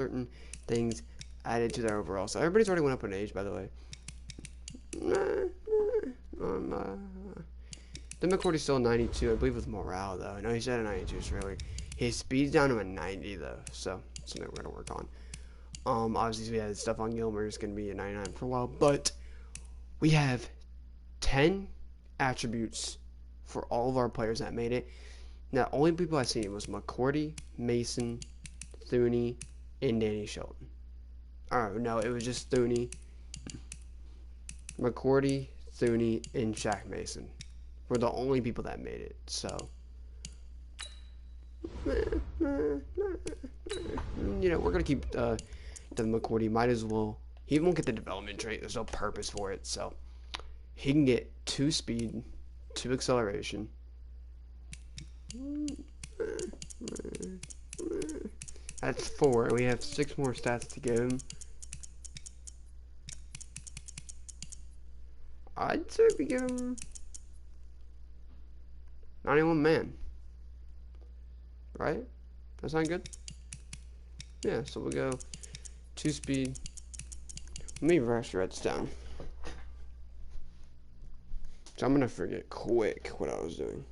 certain things added to their overall. So everybody's already went up in age, by the way. Then McCourty's still 92, I believe, with morale, though. I know he's at a 92, so really. His speed's down to a 90, though, so something we're going to work on. Obviously, we had Stephon Gilmore is going to be a 99 for a while, but we have 10 attributes for all of our players that made it. Now, only people I've seen was McCourty, Mason, Thuney, and Danny Shelton. No, it was just Thuney, McCourty, Thuney, and Shaq Mason were the only people that made it. So, we're gonna keep Devin McCourty. Might as well. He won't get the development trait. There's no purpose for it. So, he can get 2 speed, 2 acceleration. That's 4, and we have 6 more stats to give him. I'd say we give him 91 man. Right? That sound good? Yeah, so we'll go 2 speed. Let me write your heads down. So I'm gonna forget quick what I was doing.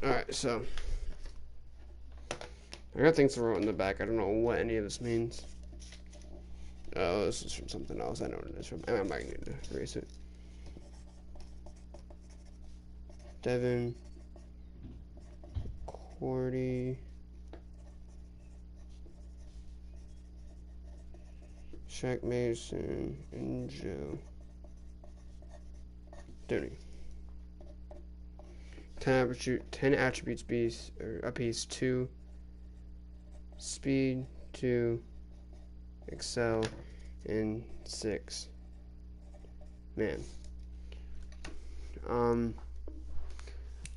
Alright, so I got things to wrote in the back. I don't know what any of this means. Oh, this is from something else. I know what it is from. I might need to erase it. Devin, Cordy, Shaq Mason, and Joe. Dooney. 10 attributes apiece. 2 speed, 2 excel, and 6 man.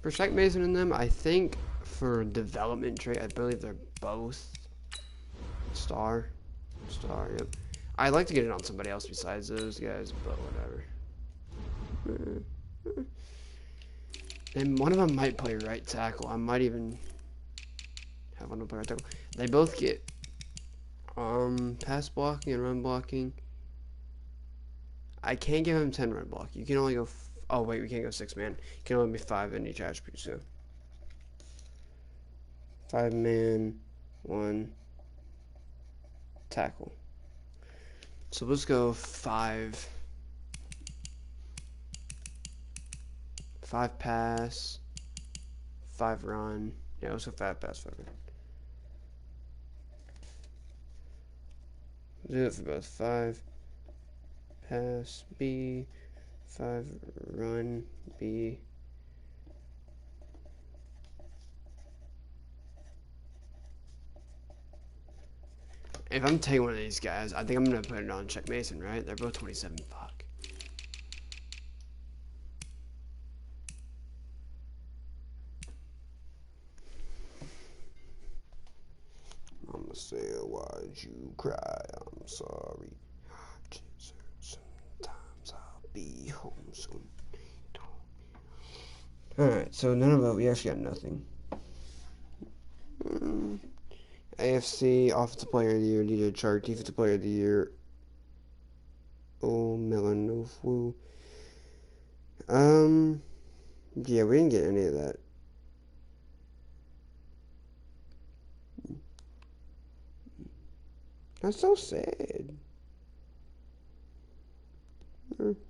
For Shaq Mason and them, I think for development trait, I believe they're both star. Yep. I'd like to get it on somebody else besides those guys, but whatever. And one of them might play right tackle. I might even have one to play right tackle. They both get pass blocking and run blocking. I can't give him 10 run block. You can only go. Oh wait, we can't go 6 man. You can only be 5 in each attribute. So 5 man, 1 tackle. So let's go 5. 5 pass, 5 run. Yeah, let's go 5 pass, 5 run. Do it for both. 5 pass B, 5 run B. If I'm taking one of these guys, I think I'm gonna put it on Shaq Mason, right? They're both 27. Fuck. I'ma say, why'd you cry? I'm sorry. Sometimes I'll be home soon. Alright, so none of that, we actually got nothing. AFC, Offensive Player of the Year, DJ Chark, Defensive Player of the Year, Melanofu. Yeah, we didn't get any of that. That's so sad.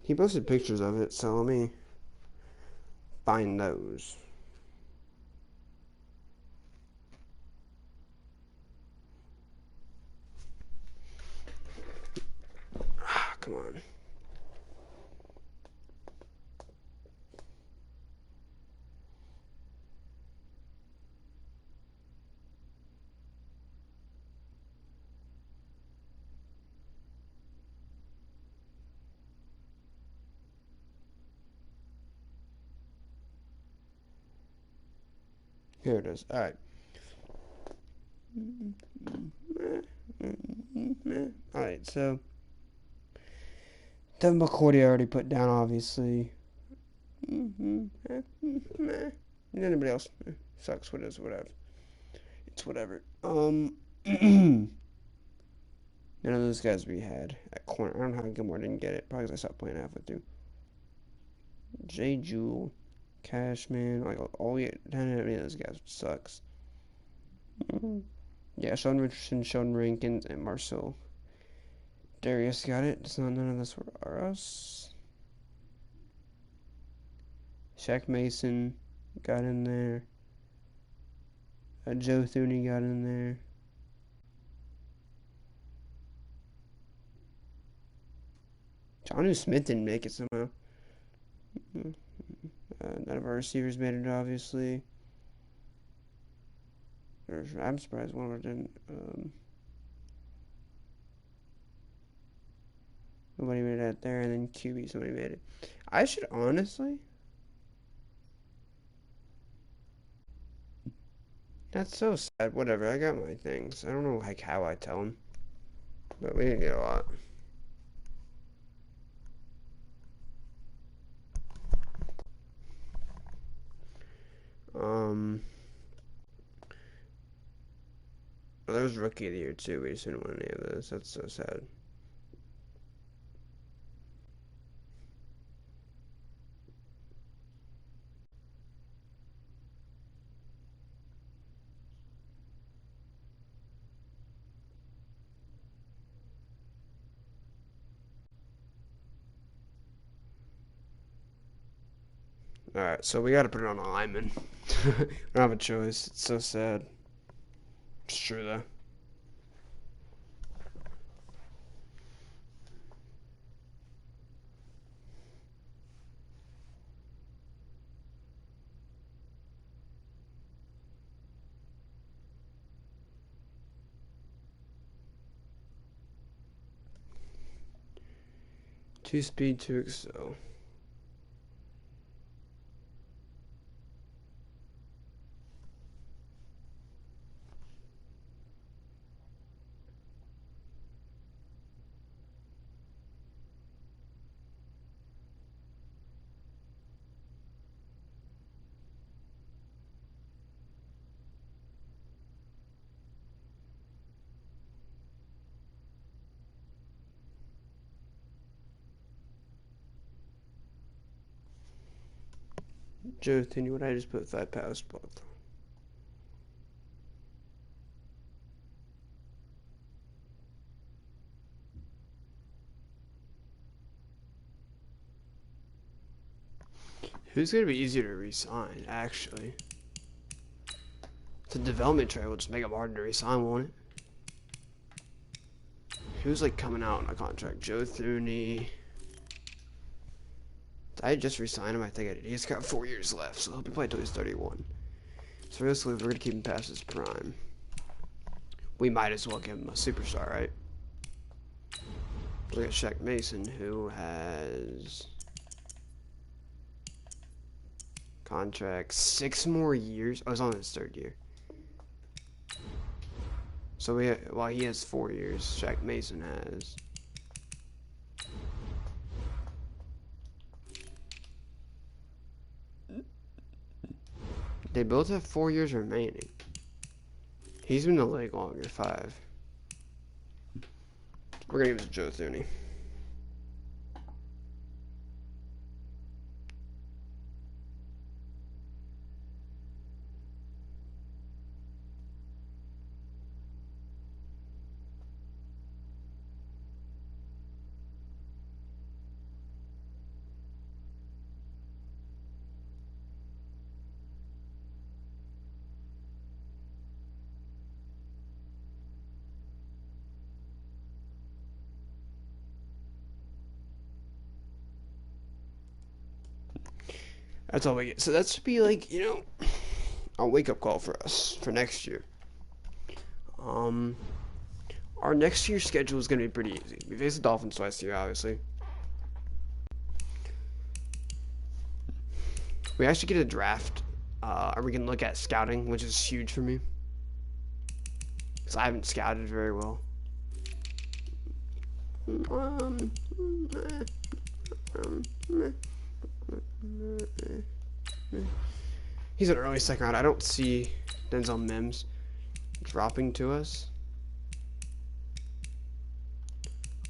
He posted pictures of it, so let me find those. Come on. Here it is. All right. All right. So Devin McCourty I already put down, obviously. Anybody else? Sucks. What is whatever. It's whatever. None of those guys we had at corner. I don't know how Gilmore didn't get it. Probably because I stopped playing halfway through. J. Jewell, Cashman, like all we none of any of those guys sucks. Yeah, Sean Richardson, Sean Rankins, and Marcel. Darius got it. It's not none of this were us. Shaq Mason got in there. Joe Thuney got in there. Jonnu Smith didn't make it somehow. None of our receivers made it, obviously. I'm surprised one of them didn't. Nobody made it out there, and then QB, somebody made it. I should honestly. That's so sad. Whatever, I got my things. I don't know like how I tell them. But we didn't get a lot. Well, that was Rookie of the Year, too. We just didn't win any of those. That's so sad. Alright, so we gotta put it on a lineman. We don't have a choice. It's so sad. It's true, though. Two speed, two excel. Joe Thuney, what I just put 5 power spot. Who's gonna be easier to re-sign, actually? It's a development trade, will just make it harder to re-sign, won't it? Who's like coming out on a contract? Joe Thuney. Did I just re-sign him? I think I did. He's got 4 years left, so he'll be playing until he's 31. So realistically, if we're gonna keep him past his prime, we might as well give him a superstar, right? Look at Shaq Mason, who has contract 6 more years. Oh, he's on his 3rd year. So he has 4 years. Shaq Mason has. They both have 4 years remaining. He's been in the league longer, 5. We're gonna give it to Joe Thuney. That's all we get. So that should be like, a wake-up call for us for next year. Our next year's schedule is going to be pretty easy. We face the Dolphins twice a year, obviously. We actually get a draft, and we can look at scouting, which is huge for me. Because I haven't scouted very well. He's an early second round. I don't see Denzel Mims dropping to us.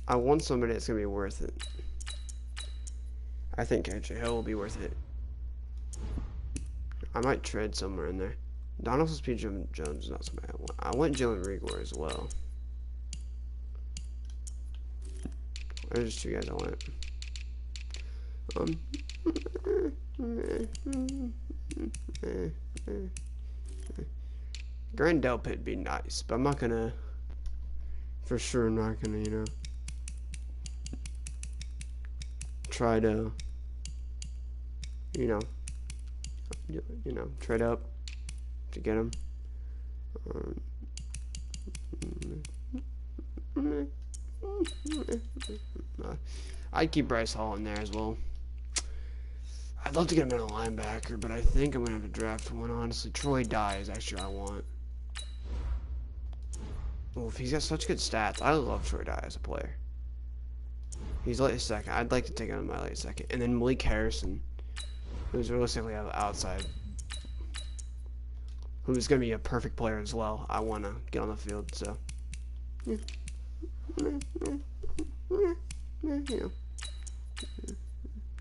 I want somebody that's going to be worth it. I think KJ Hill will be worth it. I might trade somewhere in there. Donaldson P. Jones is not somebody I want. I want Jalen Rigor as well. There's just two guys I want. Grandel Pitt would be nice, but I'm not gonna. For sure, I'm not gonna, try to, trade up to get him. I'd keep Bryce Hall in there as well. I'd love to get him in a linebacker, but I think I'm going to have to draft one, honestly. Troy Dye is actually what I want. Well, if he's got such good stats, I love Troy Dye as a player. He's late second. I'd like to take him in my late second. And then Malik Harrison, who's realistically outside, who's going to be a perfect player as well. I want to get on the field, so.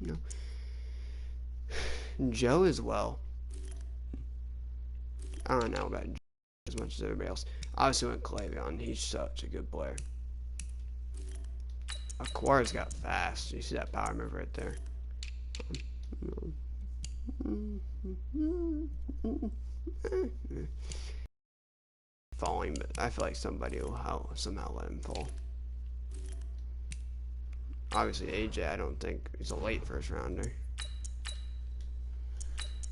No. Joe as well. I don't know about Joe as much as everybody else. Obviously went Clavion. He's such a good player. Aquara's got fast. You see that power move right there. Falling, but I feel like somebody will somehow let him fall. Obviously, AJ, I don't think he's a late first rounder.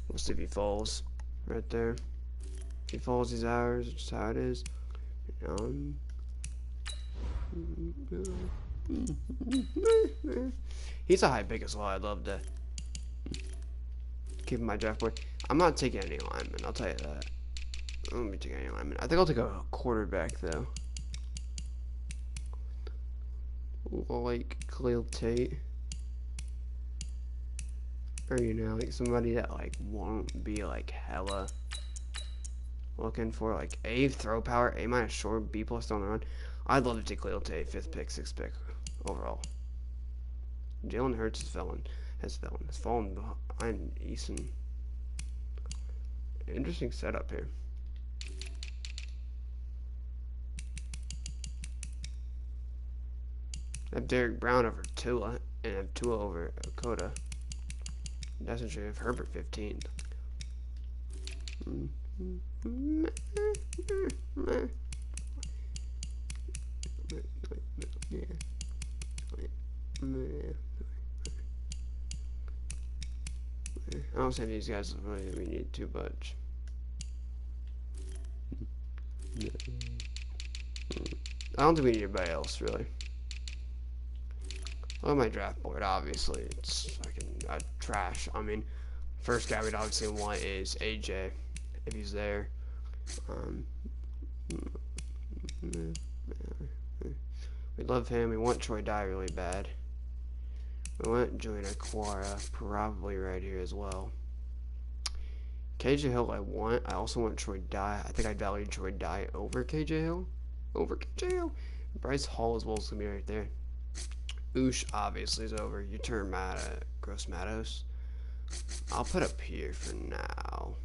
We'll see if he falls right there. If he falls, he's ours. It's just how it is. He's a high pick as well. I'd love to keep him my draft board. I'm not taking any linemen, I'll tell you that. I won't be taking any linemen. I think I'll take a quarterback though. Like Khalil Tate. Or like somebody that like won't be like hella looking for like A, throw power, A minus short, B plus on the run. I'd love to take Khalil Tate, 5th pick, 6th pick overall. Jalen Hurts has fallen behind Eason. Interesting setup here. I have Derek Brown over Tua, and I have Tua over Coda. That's interesting. I have Herbert 15th. I don't think these guys really we need too much. I don't think we need anybody else really. On my draft board, obviously, it's fucking trash. I mean, first guy we'd obviously want is AJ, if he's there. We love him. We want Troy Dye really bad. We want Julian Aquara probably right here as well. KJ Hill I want. I also want Troy Dye. I think I'd value Troy Dye over KJ Hill. Bryce Hall as well is going to be right there. Oosh obviously is over. You turn Gross Matos. I'll put up here for now.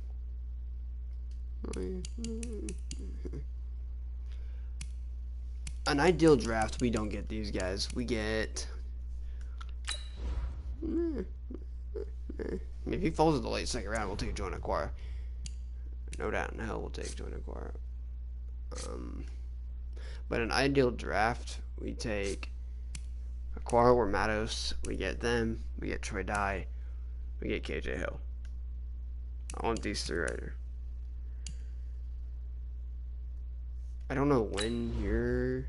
An ideal draft, we don't get these guys. We get... If he falls in the late second round, we'll take Join Aquara. No doubt in hell we'll take Join Aquara. But an ideal draft, we take Aquara or Matos. We get them. We get Troy Dye. We get KJ Hill. I want these three right here. I don't know when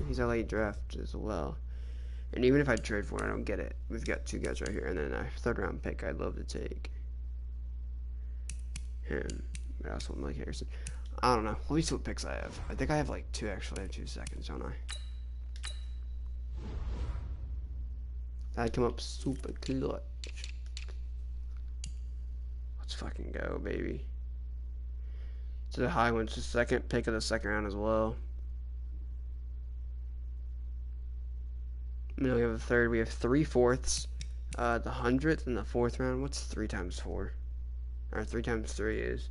he's a late draft as well. And even if I trade for it, I don't get it. We've got two guys right here. And then a 3rd round pick I'd love to take him. But I also want Mike Harrison. I don't know. Let me see what picks I have. I think I have like 2 actually. I have 2 seconds, don't I? That'd come up super clutch. Let's fucking go, baby. It's a high one. It's the second pick of the second round as well. And then we have a third. We have 3/4, the 100th and the 4th round. What's 3 times 4? Or 3 times 3 is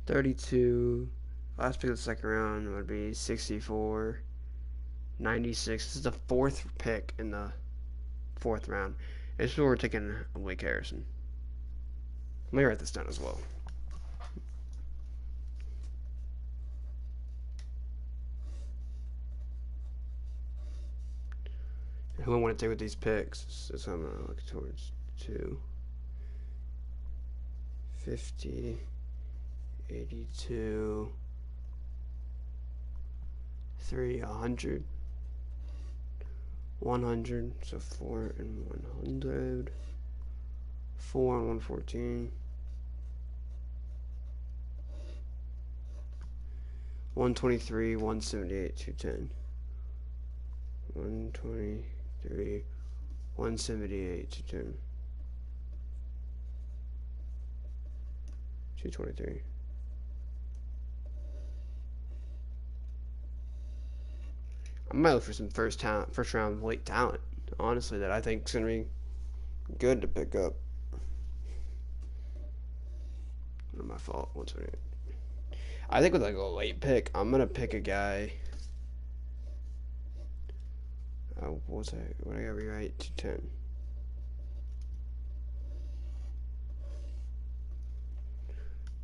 32. Last pick of the second round would be 64. 96. This is the 4th pick in the 4th round. This is where we're taking Blake Harrison. Let me write this down as well. Who I want to take with these picks. So I'm going to look towards 2. 50. 82. 3. 100. 100. So 4 and 100. 4 and 114. 123, 178, 210. 123, 178, 210. 223. I might look for some first round late talent, honestly, that I think is gonna be good to pick up. Not my fault. 178. I think with like a late pick, I'm gonna pick a guy. What I gotta rewrite to 10.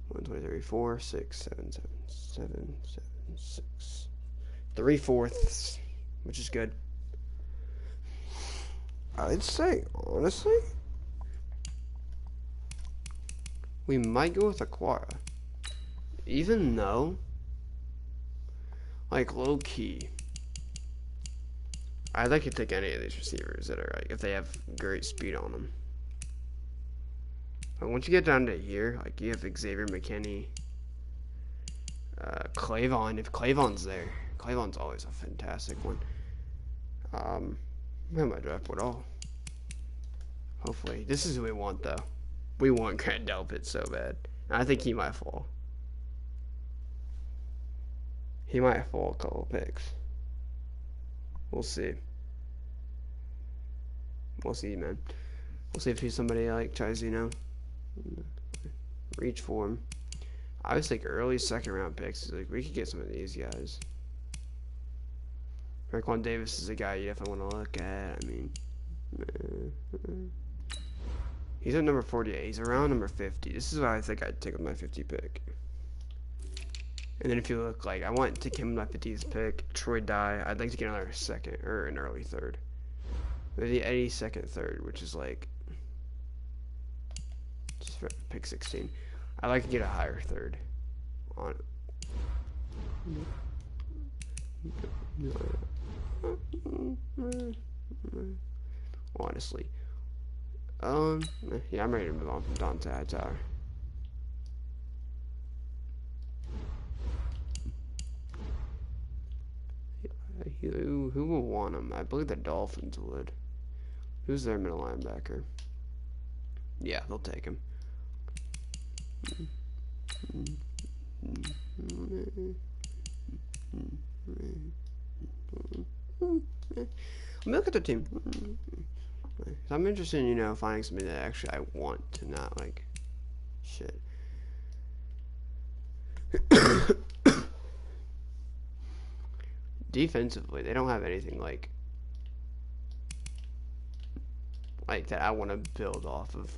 One, 2, 3, 4, 6, 7, 7, 7, 7, 6. 3/4, which is good. I'd say, honestly, we might go with Aquara. Even though, like, low key, I'd like to take any of these receivers that are, like, if they have great speed on them. But once you get down to here, like, you have Xavier McKinney, Clavon. If Clavon's there, Clavon's always a fantastic one. I might draft board all. Hopefully. This is who we want, though. We want Grant Delpit so bad. I think he might fall. He might fall a couple picks. We'll see. We'll see, man. We'll see if he's somebody like tries, reach for him. I was like early second round picks. Like we could get some of these guys. Raekwon Davis is a guy you definitely want to look at. I mean, he's at number 48. He's around number 50. This is what I think I'd take with my 50 pick. And then if you look, like, I want to take him with my 50th pick. Troy Dye. I'd like to get another second or an early third. Maybe Eddie second, third, which is like just pick 16. I'd like to get a higher third on honestly. Yeah, I'm ready to move on from Dante Hightower. Who will want him? I believe the Dolphins would. Who's their middle linebacker? Yeah, they'll take him. Let me look at the team. I'm interested in, finding something that actually I want to not, like, shit. Defensively, they don't have anything like that I want to build off of,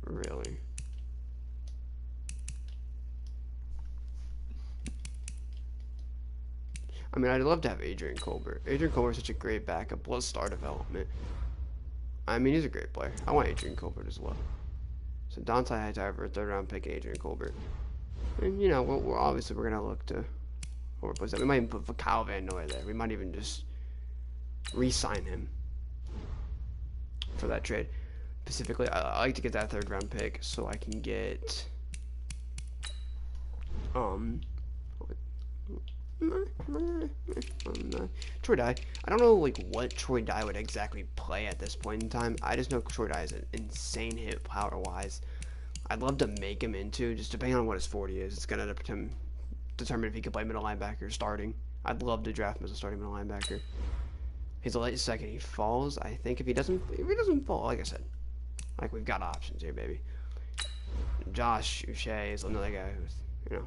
really. I mean, I'd love to have Adrian Colbert. Adrian Colbert's such a great backup, plus star development. I mean, he's a great player. I want Adrian Colbert as well. So Dante Hightower for a third round pick, Adrian Colbert. And, we're obviously we're going to look to replace that. We might even put Kyle Van Noy there. We might even just re-sign him for that trade. Specifically, I like to get that third round pick so I can get Troy Dye. I don't know like what Troy Dye would exactly play at this point in time. I just know Troy Dye is an insane hit power wise. I'd love to make him into, just depending on what his 40 is, it's gonna determine if he can play middle linebacker starting. I'd love to draft him as a starting middle linebacker. He's a late second. He falls. I think if he doesn't fall, like I said, like we've got options here, baby. Josh Uche is another guy who's, you know,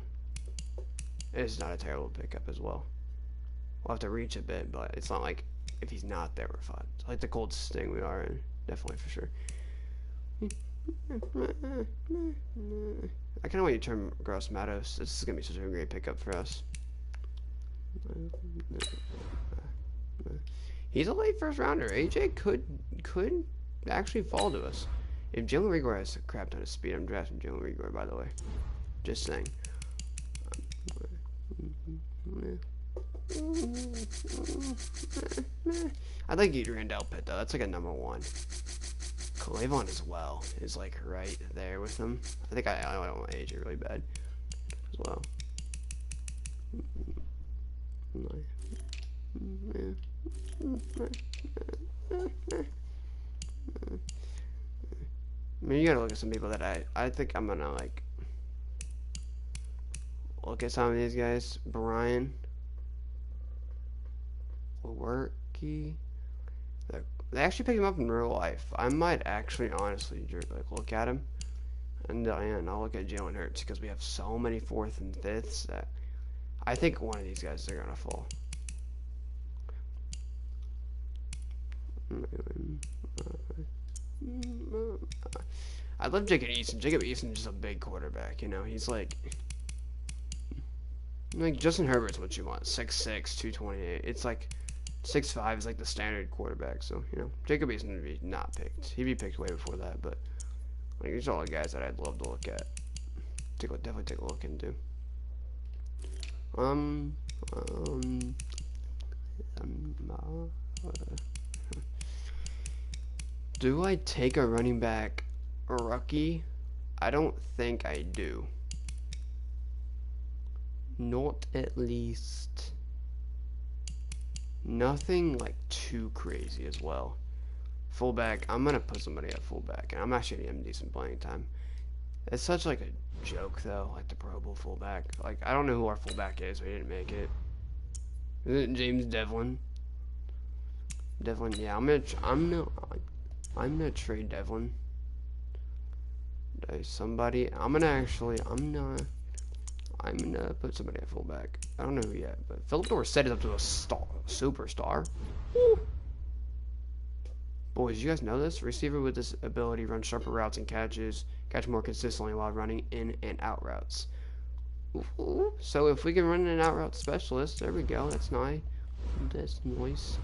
it's not a terrible pickup as well. We'll have to reach a bit, but it's not like if he's not there, we're fine. It's like the cold sting we are in, definitely for sure. I kind of want you to turn Gross Matos. This is gonna be such a great pickup for us. He's a late first rounder. AJ could actually fall to us. If Jalen Rigor has a crap ton of speed, I'm drafting Jalen Rigor, by the way. Just saying. I'd like Adrian Delpit though. That's like a number one. Clavon as well is like right there with him. I think I don't want AJ really bad as well. I mean, you gotta look at some people that I think I'm gonna like look at some of these guys. Brian Worky. They actually picked him up in real life. I might actually honestly like look at him, and I'll look at Jalen Hurts because we have so many 4th and 5ths that I think one of these guys are gonna fall. I love Jacob Eason. Jacob Eason is just a big quarterback. You know, he's like Justin Herbert's what you want. 6'6", 228. It's like 6'5" is like the standard quarterback. So you know, Jacob Eason would be not picked. He'd be picked way before that. But like these are all the guys that I'd love to look at. Definitely take a look into. Do I take a running back rookie? I don't think I do. Not at least. Nothing like too crazy as well. Fullback, I'm gonna put somebody at fullback, and I'm actually gonna have decent playing time. It's such like a joke though, like the Pro Bowl fullback. Like I don't know who our fullback is. We didn't make it. Is it James Devlin? Devlin, yeah. I'm gonna trade Devlin. Somebody. I'm gonna put somebody at fullback. I don't know who yet, but Philip Dorsett is up to a superstar. Woo. Boys, you guys know this? Receiver with this ability runs sharper routes and catch more consistently while running in and out routes. Ooh. So if we can run in and out route specialist, there we go. That's nice. That's nice.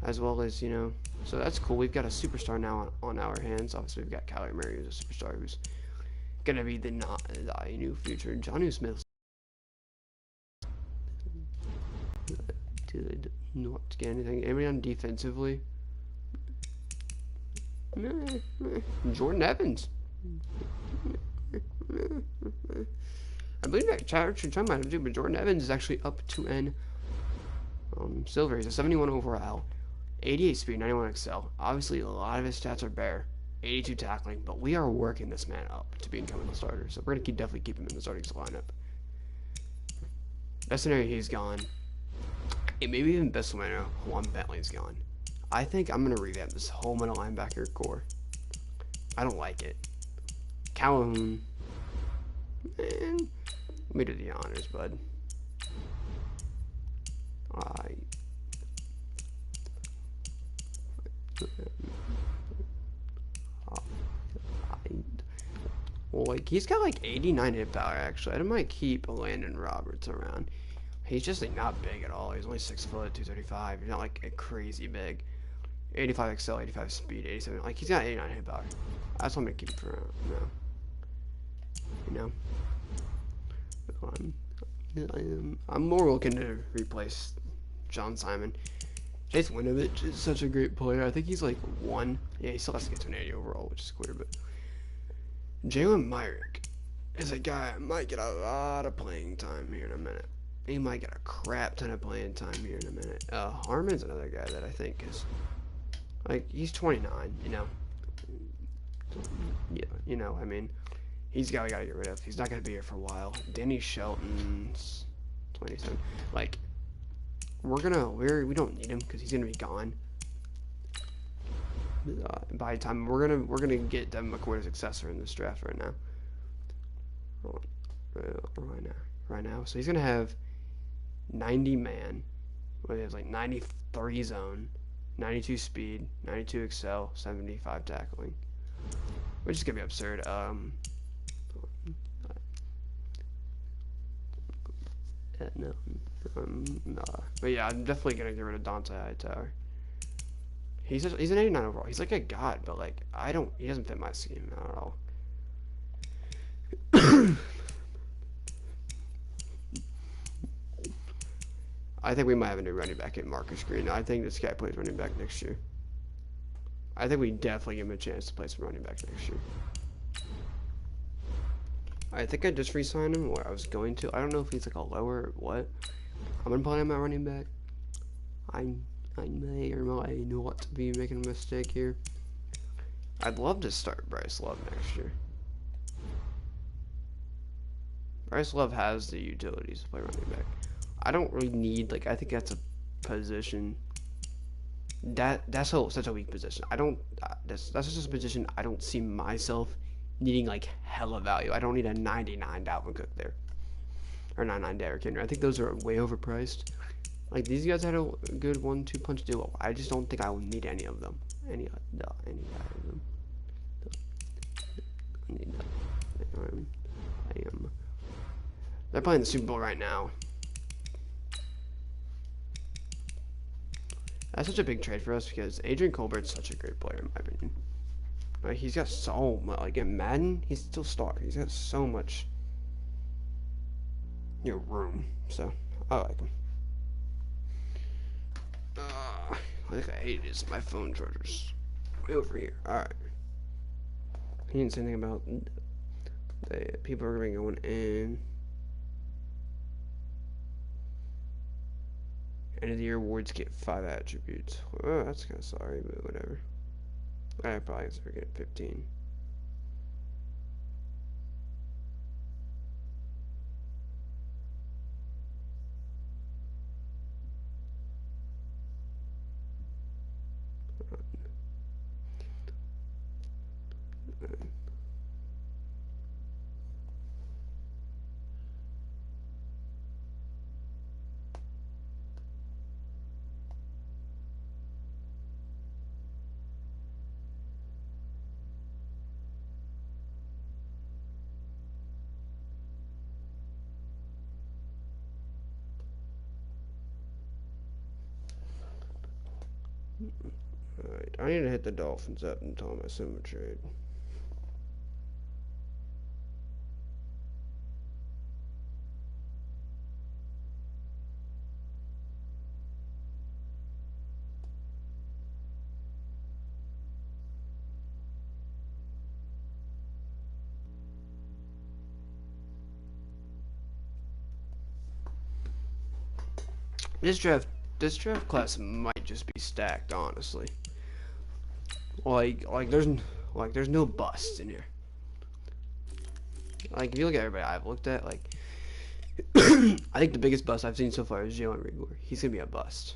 As well as, you know, so that's cool. We've got a superstar now on our hands. Obviously, we've got Kyler Murray, who's a superstar, who's gonna be the new future Jonnu Smith. Did not get anything. Anybody on defensively? Jordan Evans. I believe that Chad might have too, but Jordan Evans is actually up to an silver. He's a 71 overall, 88 speed, 91 excel. Obviously, a lot of his stats are bare. 82 tackling, but we are working this man up to becoming the starter. So we're gonna definitely keep him in the starting lineup. Best scenario, he's gone. And maybe even best scenario, Juan Bentley's gone. I think I'm gonna revamp this whole middle linebacker core. I don't like it. Calhoun. Man, let me do the honors, bud. Like he's got like 89 hit power actually. I might keep Landon Roberts around. He's just like not big at all. He's only 6 foot, 235. He's not like a crazy big. 85 excel, 85 speed, 87. Like he's got 89 hit power. That's what I'm gonna keep him for around. You know. I'm more looking to replace John Simon. Chase Winovich is such a great player. I think he's like 1. Yeah, he still has to get to an 80 overall, which is clear, but Jalen Myrick is a guy that might get a lot of playing time here in a minute. He might get a crap ton of playing time here in a minute. Harmon's another guy that I think is, like, he's 29, you know. Yeah, you know, I mean, he's got we gotta get rid of. He's not gonna be here for a while. Denny Shelton's 27. Like, we don't need him because he's gonna be gone. By the time we're gonna get Devin McCourt's successor in this draft right now. Right now. So he's gonna have 90 man. What he has like 93 zone, 92 speed, 92 excel, 75 tackling, which is gonna be absurd. No. Nah. But yeah, I'm definitely gonna get rid of Dante Hightower. He's an 89 overall. He's like a god, but like he doesn't fit my scheme at all. I think we might have a new running back in Marcus Green. I think this guy plays running back next year. I think we definitely give him a chance to play some running back next year. I think I just re-signed him, or I was going to. I don't know if he's like a lower or what. I'm gonna play him at running back. I may or may not be making a mistake here. I'd love to start Bryce Love next year. Bryce Love has the utilities to play running back. I don't really need, like, I think that's a position that's such a weak position. That's just a position I don't see myself needing like hella value. I don't need a 99 Dalvin Cook there or 99 Derrick Henry. I think those are way overpriced. Like, these guys had a good 1-2 punch duo. I just don't think I will need any of them. Any of them. They're playing the Super Bowl right now. That's such a big trade for us because Adrian Colbert's such a great player in my opinion. Like, he's got so much, like in Madden, he's still star. He's got so much, room. So I like him. I think I hate is my phone charger's way over here. All right. He didn't say anything about the people are going to be going in. End of the year awards get 5 attributes. Oh, that's kind of sorry, but whatever. I probably consider getting 15. Alright, I need to hit the Dolphins up and tell them I send them a trade. This draft class might just be stacked, honestly. There's no busts in here. Like, if you look at everybody I've looked at, like, I think the biggest bust I've seen so far is Jalen Rigor. He's gonna be a bust.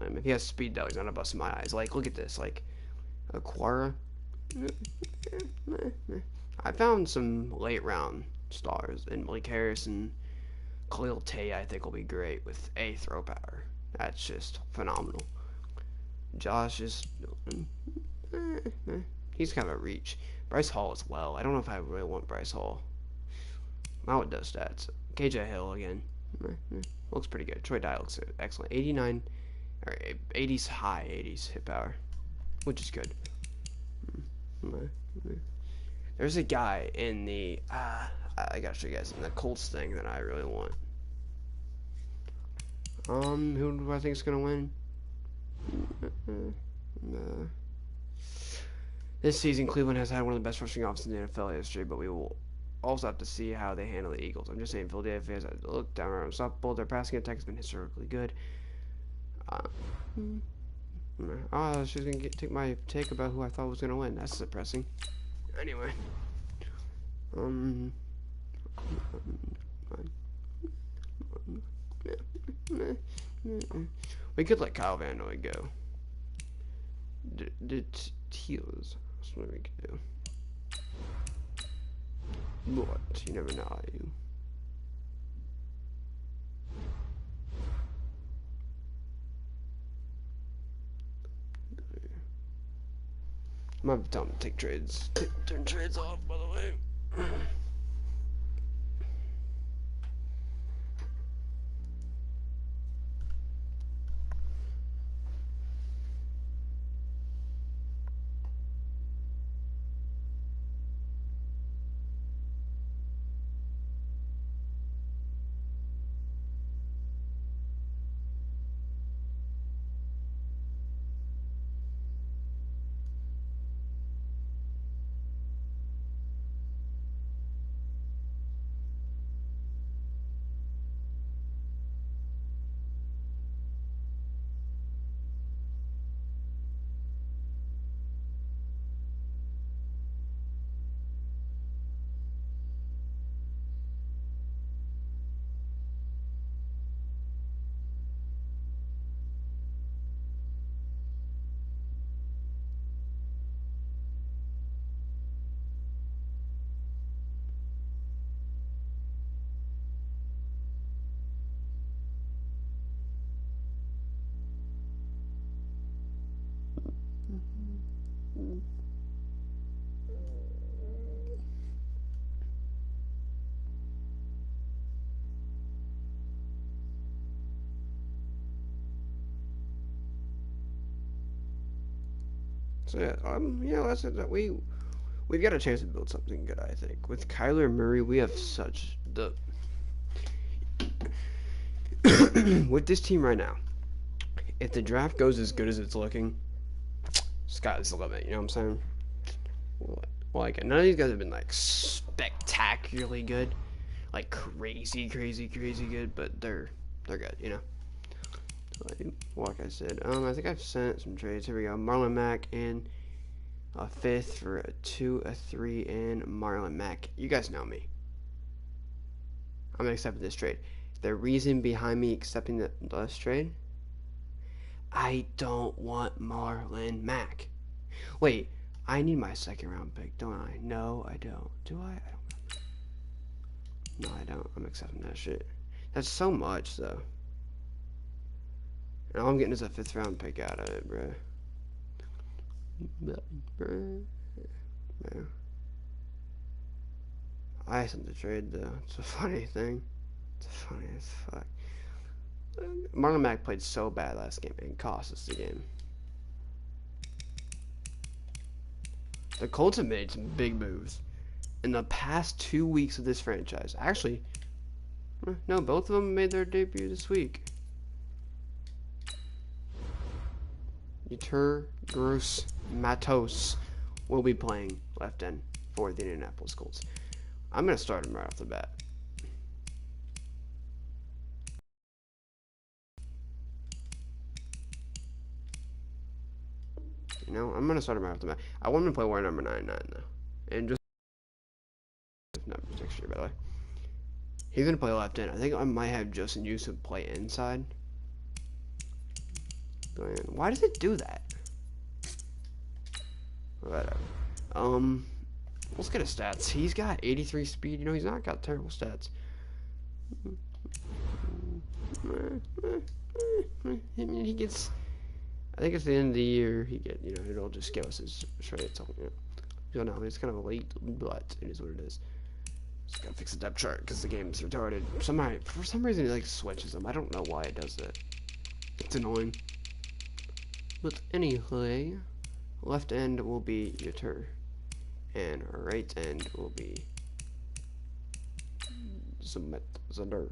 If he has speed, though, he's not a bust in my eyes. Like, look at this. Like, Aquara. I found some late round stars in Malik Harris and Khalil Tay. I think will be great with a throw power. That's just phenomenal. Josh is he's kind of a reach. Bryce Hall as well. I don't know if I really want Bryce Hall. Mount does stats. KJ Hill again. Looks pretty good. Troy Dye looks excellent. 89 or 80s, high 80s hit power, which is good. There's a guy in the I gotta show you guys in the Colts thing that I really want. Who do I think is gonna win? This season, Cleveland has had one of the best rushing offenses in the NFL history, but we will also have to see how they handle the Eagles. I'm just saying, Philadelphia has looked down around unstoppable. Their passing attack has been historically good. I was just gonna take my take about who I thought was gonna win. That's depressing. Anyway, um, we could let Kyle Van Noy go. The Teals. That's what we could do. But you never know how you. I'm gonna tell him to take trades. Turn trades off, by the way. So yeah, that's it. We've got a chance to build something good. I think with Kyler Murray, we have such the with this team right now. If the draft goes as good as it's looking, sky's the limit. You know what I'm saying? Like none of these guys have been like spectacularly good, like crazy good, but they're good. You know. Like I said, I think I've sent some trades. Here we go. Marlon Mack and a 5th for a 2, a 3, and Marlon Mack. You guys know me. I'm accepting this trade. The reason behind me accepting this trade, I don't want Marlon Mack. Wait, I need my 2nd round pick, don't I? No, I don't. Do I? I don't remember. No, I don't. I'm accepting that shit. That's so much, though. And all I'm getting is a 5th round pick out of it, bro. I sent the trade, though. It's a funny thing. It's funny as fuck. Marlon Mack played so bad last game and cost us the game. The Colts have made some big moves in the past 2 weeks of this franchise. Actually, no, both of them made their debut this week. Yetur Gross Matos will be playing left end for the Indianapolis Colts. I'm going to start him right off the bat. You know, I'm going to start him right off the bat. I want him to play wire number 99, though. And just numbers next year, by the way. He's going to play left end. I think I might have Justin Yusuf play inside. Why does it do that? Whatever. Let's get his stats. He's got 83 speed. You know, he's not got terrible stats. I mean, he gets. I think it's the end of the year. He get. You know, it'll just give us his traits. You know, no, it's kind of late, but it is what it is. Just gotta fix the depth chart because the game's retarded. For some reason, it like switches them. I don't know why it does that. It's annoying. But anyway, left end will be Yetur, and right end will be Zander.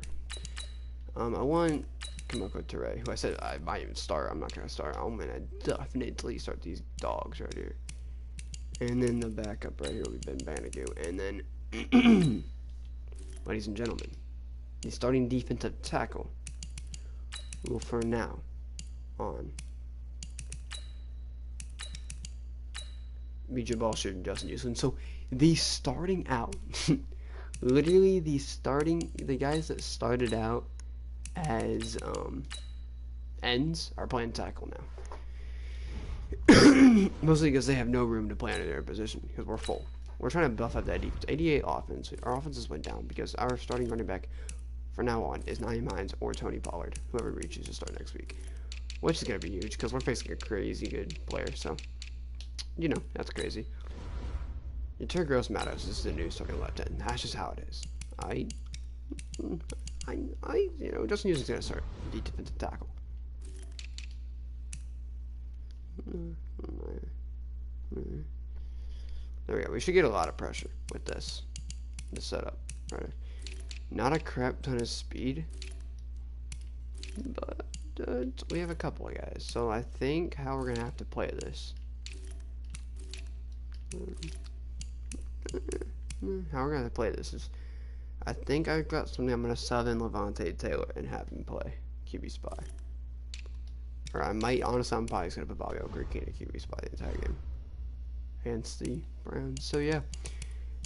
I want Kamoko Ture, who I said I might even start. I'm not gonna start. I'm gonna definitely start these dogs right here. And then the backup right here will be Ben Banigou. And then Ladies and gentlemen, the starting defensive tackle will for now on be Jabal Sheard and Justin Houston. So the starting out, literally the guys that started out as ends are playing tackle now. Mostly because they have no room to play under their position because we're full. We're trying to buff up that defense. 88 offense. Our offenses went down because our starting running back from now on is Naeem Hines or Tony Pollard, whoever reaches to start next week, which is going to be huge because we're facing a crazy good player. So, you know, that's crazy. Your Gross Matos is the new starting left end. That's just how it is. You know, Justin Houston's going to start the defensive tackle. There we go. We should get a lot of pressure with this setup. Right? Not a crap ton of speed, but we have a couple of guys. So I think how we're gonna have to play this. How we're gonna play this is, I think I've got something. I'm gonna sub in Levante Taylor and have him play QB spy. Or I might, honestly, I'm probably just going to put Bobby Okereke in a QB spot the entire game against the Browns. So, yeah,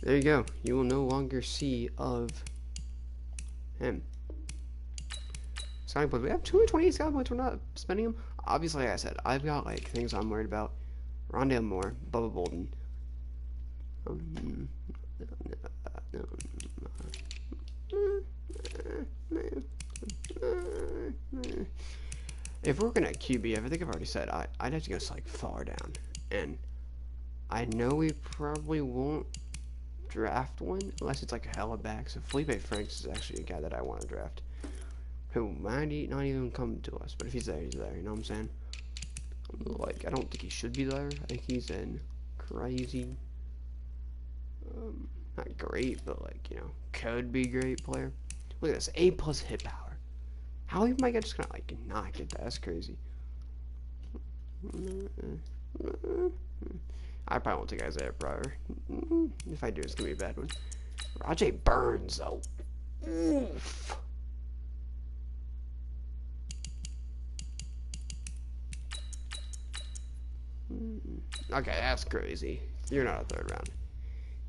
there you go. You will no longer see of him. Scouting points. We have 228 scouting points. We're not spending them. Obviously, like I said, I've got, like, things I'm worried about. Rondale Moore, Bubba Bolden. If we're looking at QB, I think I've already said I'd have to go like far down, and I know we probably won't draft one unless it's like a hella back. So Felipe Franks is actually a guy that I want to draft, who might not even come to us, but if he's there, he's there. You know what I'm saying? Like, I don't think he should be there. I think he's in crazy, not great, but like, you know, could be great player. Look at this, A+ hit power. How am I just gonna like not get that? That's crazy. I probably won't take Isaiah Pryor. If I do, it's gonna be a bad one. Rajay Burns, though. Oof. Okay, that's crazy. You're not a third round.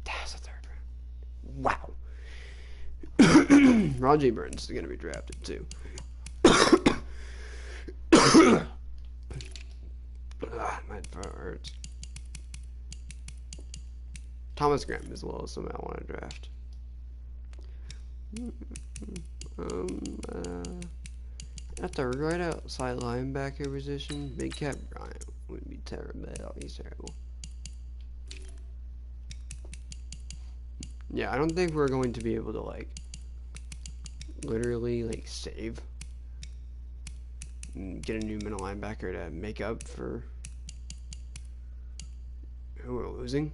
That's a third round. Wow. Rajay Burns is gonna be drafted too. My throat hurts. Thomas Graham as well as somebody I want to draft. At the right outside linebacker position, Big Cat Bryant would be terrible. He's terrible. Yeah, I don't think we're going to be able to like literally like save and get a new middle linebacker to make up for who we're losing.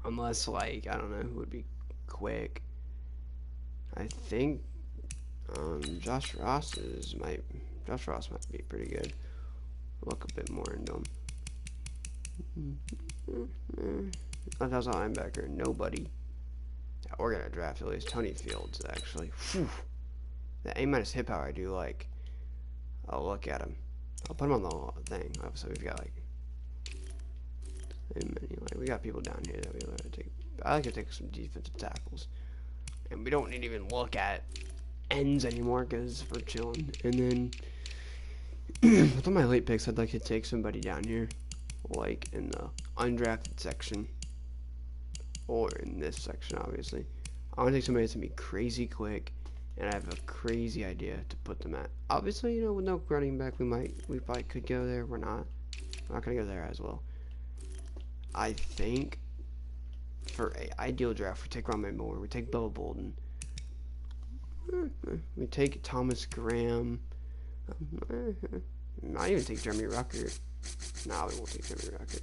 Unless, like, I don't know who would be quick. I think Josh Ross might be pretty good. Look a bit more into him. Left outside linebacker, nobody. Yeah, we're gonna draft at least Tony Fields, actually. Whew. The A- hit power I do like. I'll look at him. I'll put him on the thing. Obviously, we've got like we got people down here that we like to take. I like to take some defensive tackles, and we don't need to even look at ends anymore because we're chilling. And then with all my late picks, I'd like to take somebody down here, like in the undrafted section, or in this section, obviously. I want to take somebody that's gonna be crazy quick, and I have a crazy idea to put them at. Obviously, you know, with no running back, we probably could go there. We're not gonna go there as well. I think for an ideal draft, we take Rondale Moore, we take Bubba Bolden, we take Thomas Graham. Might even take Jeremy Rucker. Nah, we won't take Jeremy Rucker.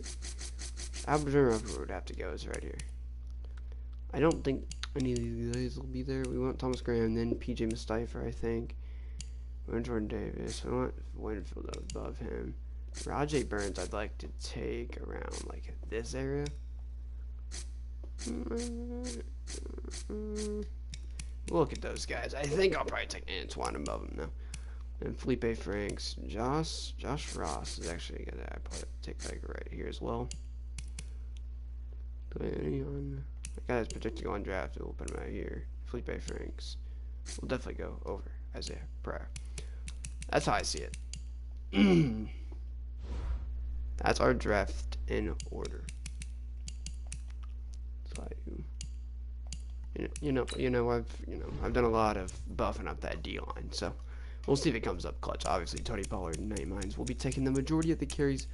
Jeremy Rucker would have to go is right here. I don't think any of these guys will be there. We want Thomas Graham, then PJ Mustipher, I think. We want Jordan Davis. We want Winfield above him. Rajay Burns, I'd like to take around like this area. Look at those guys. I think I'll probably take Antoine above him now. And Felipe Franks, Josh Ross is actually gonna take like right here as well. The guy that's predicting on draft will put him right here. Felipe Franks will definitely go over Isaiah Prayer. That's how I see it. That's our draft in order. So I've done a lot of buffing up that D line, so we'll see if it comes up clutch. Obviously, Tony Pollard and Nate Mines will be taking the majority of the carries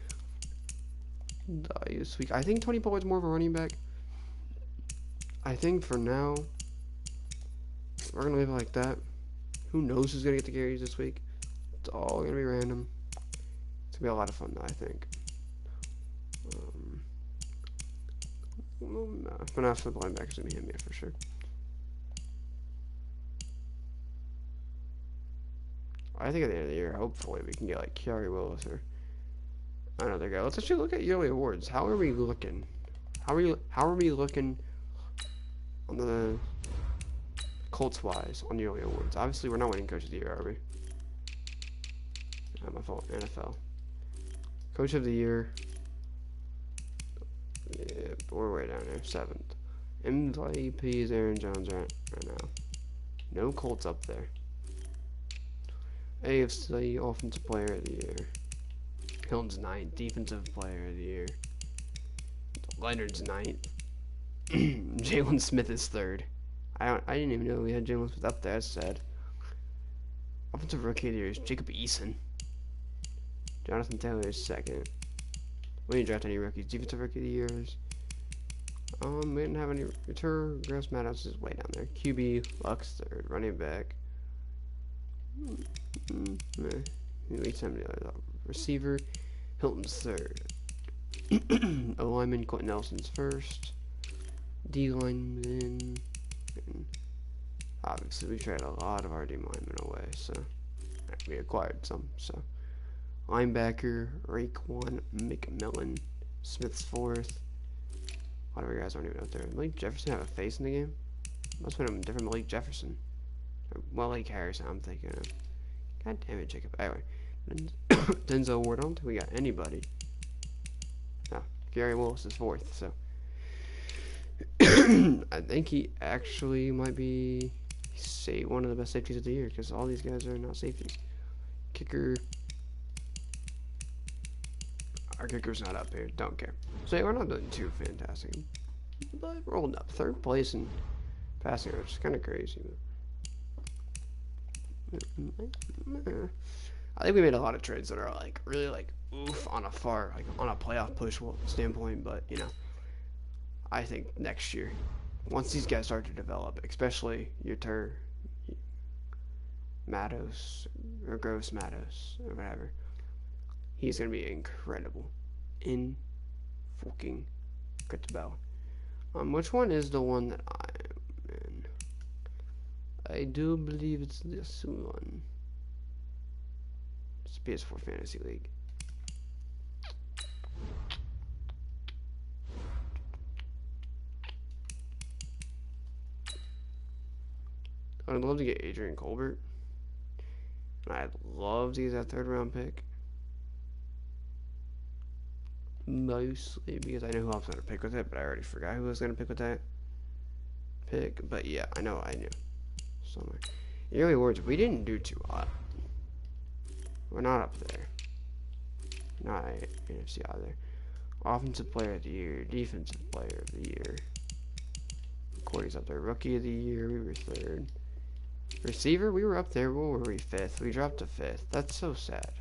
this week. I think Tony Pollard's more of a running back. I think for now we're gonna leave it like that. Who knows who's gonna get the carries this week? It's all gonna be random. It's gonna be a lot of fun, though, I think. But now for the linebacker's gonna be him, yeah, for sure. I think at the end of the year, hopefully, we can get like Kerry Willis or another guy. Let's actually look at yearly awards. How are we looking? How are we looking on the Colts wise on yearly awards? Obviously, we're not winning Coach of the Year, are we? Not my fault. NFL Coach of the Year. Yeah, we're way down there. 7th. MVP is Aaron Jones right now. No Colts up there. AFC Offensive Player of the Year. Hilton's 9th. Defensive Player of the Year. Leonard's 9th. Jalen Smith is 3rd. I didn't even know we had Jalen Smith up there. That's sad. Offensive Rookie of the Year is Jacob Eason. Jonathan Taylor is 2nd. We didn't draft any rookies. Defensive Rookie of the Year is... we didn't have any return. Gross Madhouse is way down there. QB, Lux 3rd. Running back. Receiver, Hilton's 3rd. O lineman, Quentin Nelson's 1st. D lineman. Obviously, we traded a lot of our D linemen away, so we acquired some. So linebacker, Raekwon McMillan, Smith's 4th. A lot of our guys aren't even out there. Malik Jefferson have a face in the game? Must have been a different Malik Jefferson. Malik Harrison, I'm thinking of. God damn it, Jacob. Anyway, Denzel Ward. I don't think we got anybody. No, Gary Willis is 4th, so I think he actually might be one of the best safeties of the year because all these guys are not safeties. Kicker. Our kicker's not up here. Don't care. So yeah, we're not doing too fantastic, but we're holding up 3rd place in passing, which is kind of crazy. I think we made a lot of trades that are like really like oof on a playoff push standpoint, but I think next year, once these guys start to develop, especially your Matos or Gross Matos or whatever, he's gonna be incredible. Fucking incredible. Which one is the one that I'm in? I do believe it's this one. It's PS4 Fantasy League. I'd love to get Adrian Colbert. And I'd love to get that 3rd round pick. Mostly because I know who I was going to pick with it, but I already forgot who I was going to pick with that pick. But yeah, I knew. Somewhere. Yearly awards, we didn't do too hot. We're not up there. Not NFC either. Offensive Player of the Year, Defensive Player of the Year. Cordy's up there. Rookie of the Year, we were 3rd. Receiver, we were up there. What were we? 5th. We dropped to 5th. That's so sad.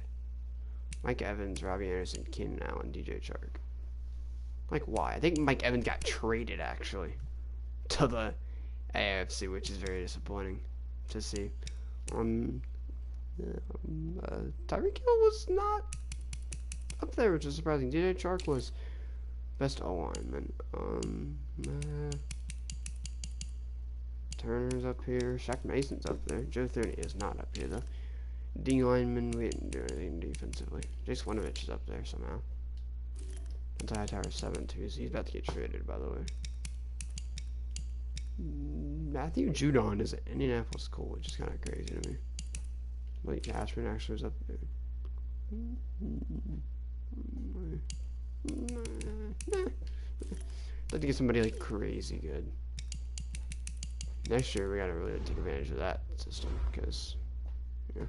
Mike Evans, Robbie Anderson, Keenan Allen, DJ Chark. Like, why? I think Mike Evans got traded, actually, to the AFC, which is very disappointing to see. Tyreek Hill was not up there, which is surprising. DJ Chark was best O-lineman. Turner's up here. Shaq Mason's up there. Joe 30 is not up here, though. D lineman, we didn't do anything defensively. Jace Winovich is up there somehow. Anti Tower 7 too, so he's about to get traded, by the way. Matthew Judon is an Indianapolis Colt, which is kind of crazy to me. Like Ashman actually was up there. I'd like to get somebody like crazy good. Next year we gotta really take advantage of that system because, yeah.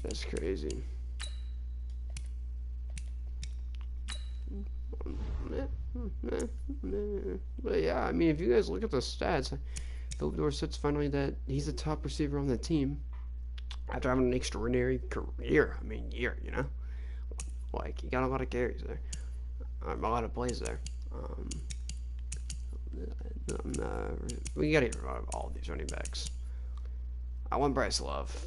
That's crazy. But yeah, I mean, if you guys look at the stats, Philip Dorsett's finally that he's the top receiver on the team after having an extraordinary career. I mean, you know, like he got a lot of carries there, a lot of plays there. We gotta get rid of all these running backs. I want Bryce Love.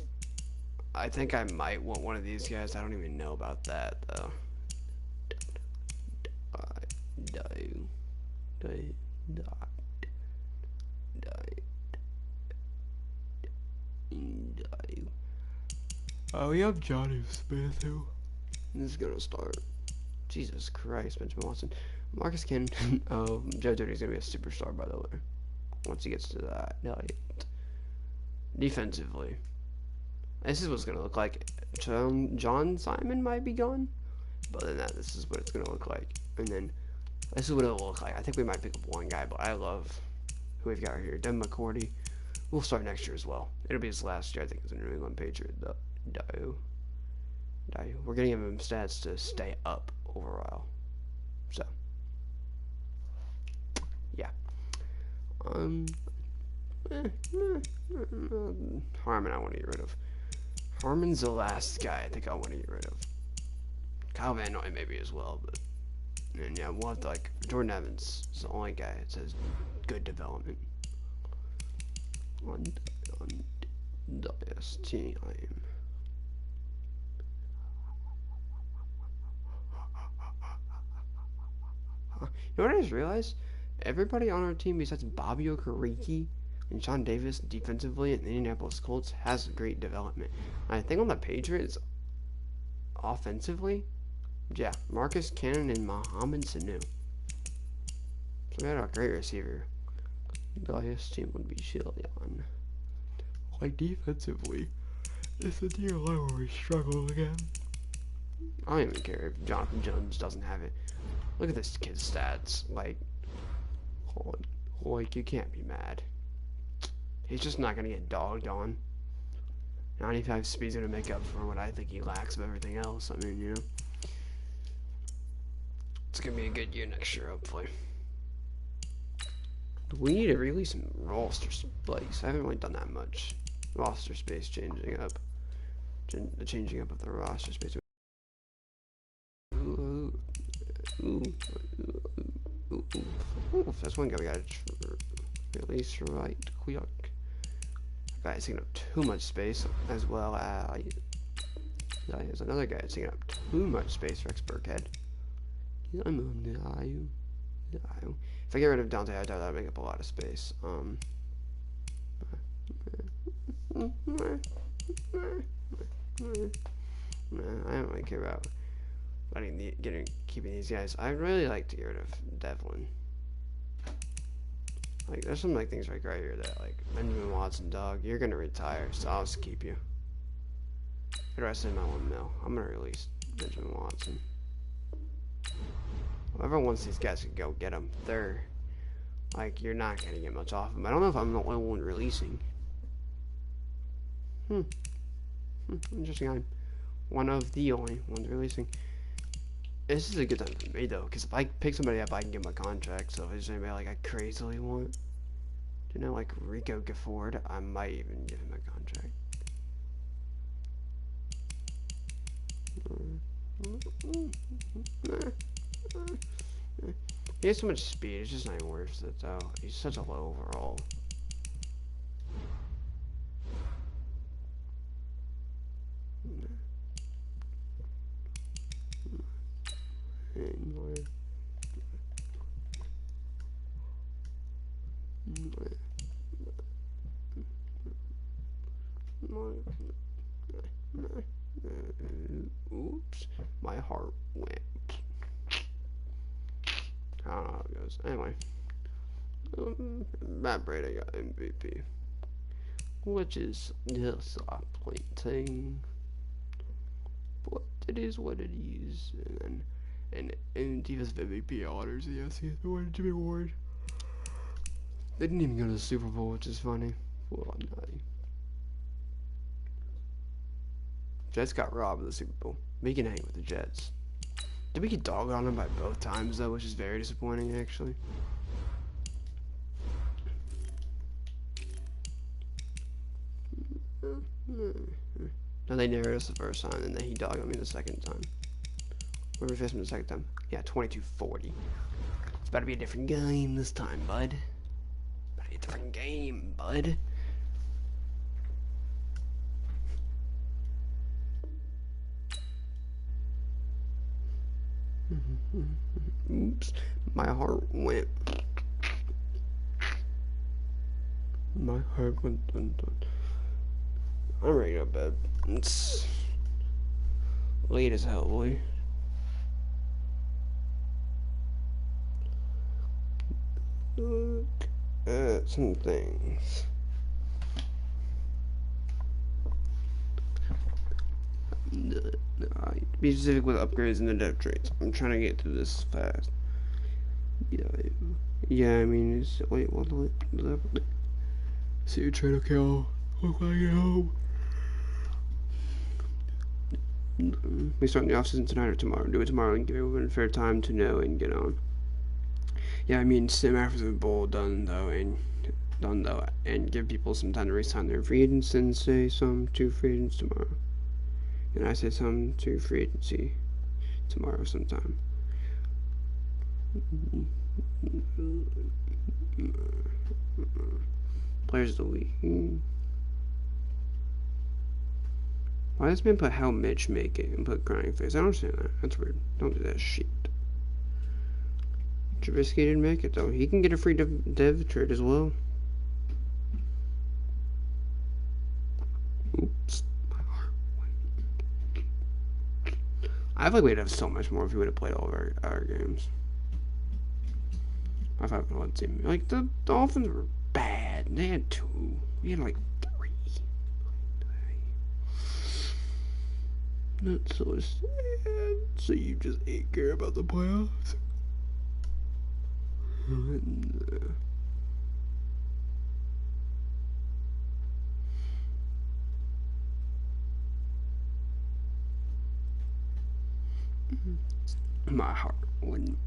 I think I might want one of these guys. I don't even know about that though. Oh, we have Johnny Smith who this is gonna start. Jesus Christ, Benjamin Watson. Marcus Cannon. Oh, Joe Dirty's gonna be a superstar, by the way. Once he gets to that. Defensively. This is what's gonna look like. John Simon might be gone. But other than that, this is what it's gonna look like. And then this is what it'll look like. I think we might pick up one guy, but I love who we've got here. Devin McCourty. We'll start next year as well. It'll be his last year, I think, as a New England Patriot. We're getting him stats to stay up overall. So, yeah. Harmon I want to get rid of. Harmon's the last guy I think I want to get rid of. Kyle Van Noy maybe as well, but and yeah, we'll have to, like, Jordan Evans is the only guy that says good development. On this team. You know what I just realized? Everybody on our team besides Bobby Okereke and Sean Davis defensively in the Indianapolis Colts has great development. I think on the Patriots, offensively, yeah, Marcus Cannon and Mohamed Sanu. So we had a great receiver. This team would be chill on. Like defensively, it's a dear line where we struggle again. I don't even care if Jonathan Jones doesn't have it. Look at this kid's stats. Like you can't be mad. He's just not gonna get dogged on. 95 speed's gonna make up for what I think he lacks of everything else. I mean, you know, it's gonna be a good year next year, hopefully. We need to release some roster space. I haven't really done that much. Roster space changing up. The changing up of the roster space. That's one guy we gotta release right quick. That guy's taking up too much space, as well as there's another guy that's taking up too much space for X-Burkhead. If I get rid of Dante, I doubt that'll make up a lot of space. I don't really care about keeping these guys. I'd really like to get rid of Devlin. Like, there's some like things right here that, like, Benjamin Watson, dog, you're gonna retire, so I'll just keep you. The rest of my $1 million. I'm gonna release Benjamin Watson. Whoever wants these guys to go get them. They're like, you're not gonna get much off them. I don't know if I'm the only one releasing. Interesting. I'm one of the only ones releasing. This is a good time for me though, because if I pick somebody up, I can give them a contract. So if there's anybody like I crazily want, you know, like Rico Gafford, I might even give him a contract. He has so much speed, it's just not even worth it though. He's such a low overall. My heart went. I don't know how it goes. Anyway, Matt Brady got MVP, which is disappointing. But it is what it is. And in defensive MVP honors, yes, he wanted to be awarded. They didn't even go to the Super Bowl, which is funny. Well, no. Jets got robbed of the Super Bowl. We can hang with the Jets. Did we get dogged on them by both times, though, which is very disappointing, actually. No, they narrowed us the first time, and then he dogged on me the second time. Where we faced him the second time? Yeah, 22-40. It's about to be a different game this time, bud. It's about to be a different game, bud. Oops, my heart went. My heart went dun dun. I'm ready to go to bed. It's late as hell, boy. Look at some things. Be specific with upgrades and the depth traits. I'm trying to get through this fast. Yeah, I mean, it's. Wait, what? See your trade, okay? I'll look when I get home. We start the offseason tonight or tomorrow. Do it tomorrow and give everyone fair time to know and get on. Yeah, I mean, sim after the bowl done though, and give people some time to re-sign their free agents and say some to free agents tomorrow. And I say some to free agency tomorrow sometime. Players of the week. Why does man put how Mitch make it and put crying face? I don't understand that. That's weird. Don't do that shit. Trubisky didn't make it though. He can get a free dev trade as well. Oops. My heart went. I feel like we'd have so much more if we would have played all of our games. I thought one team like the Dolphins were bad. They had 2. We had like 3. That's so sad. So you just ain't care about the playoffs. My heart wouldn't.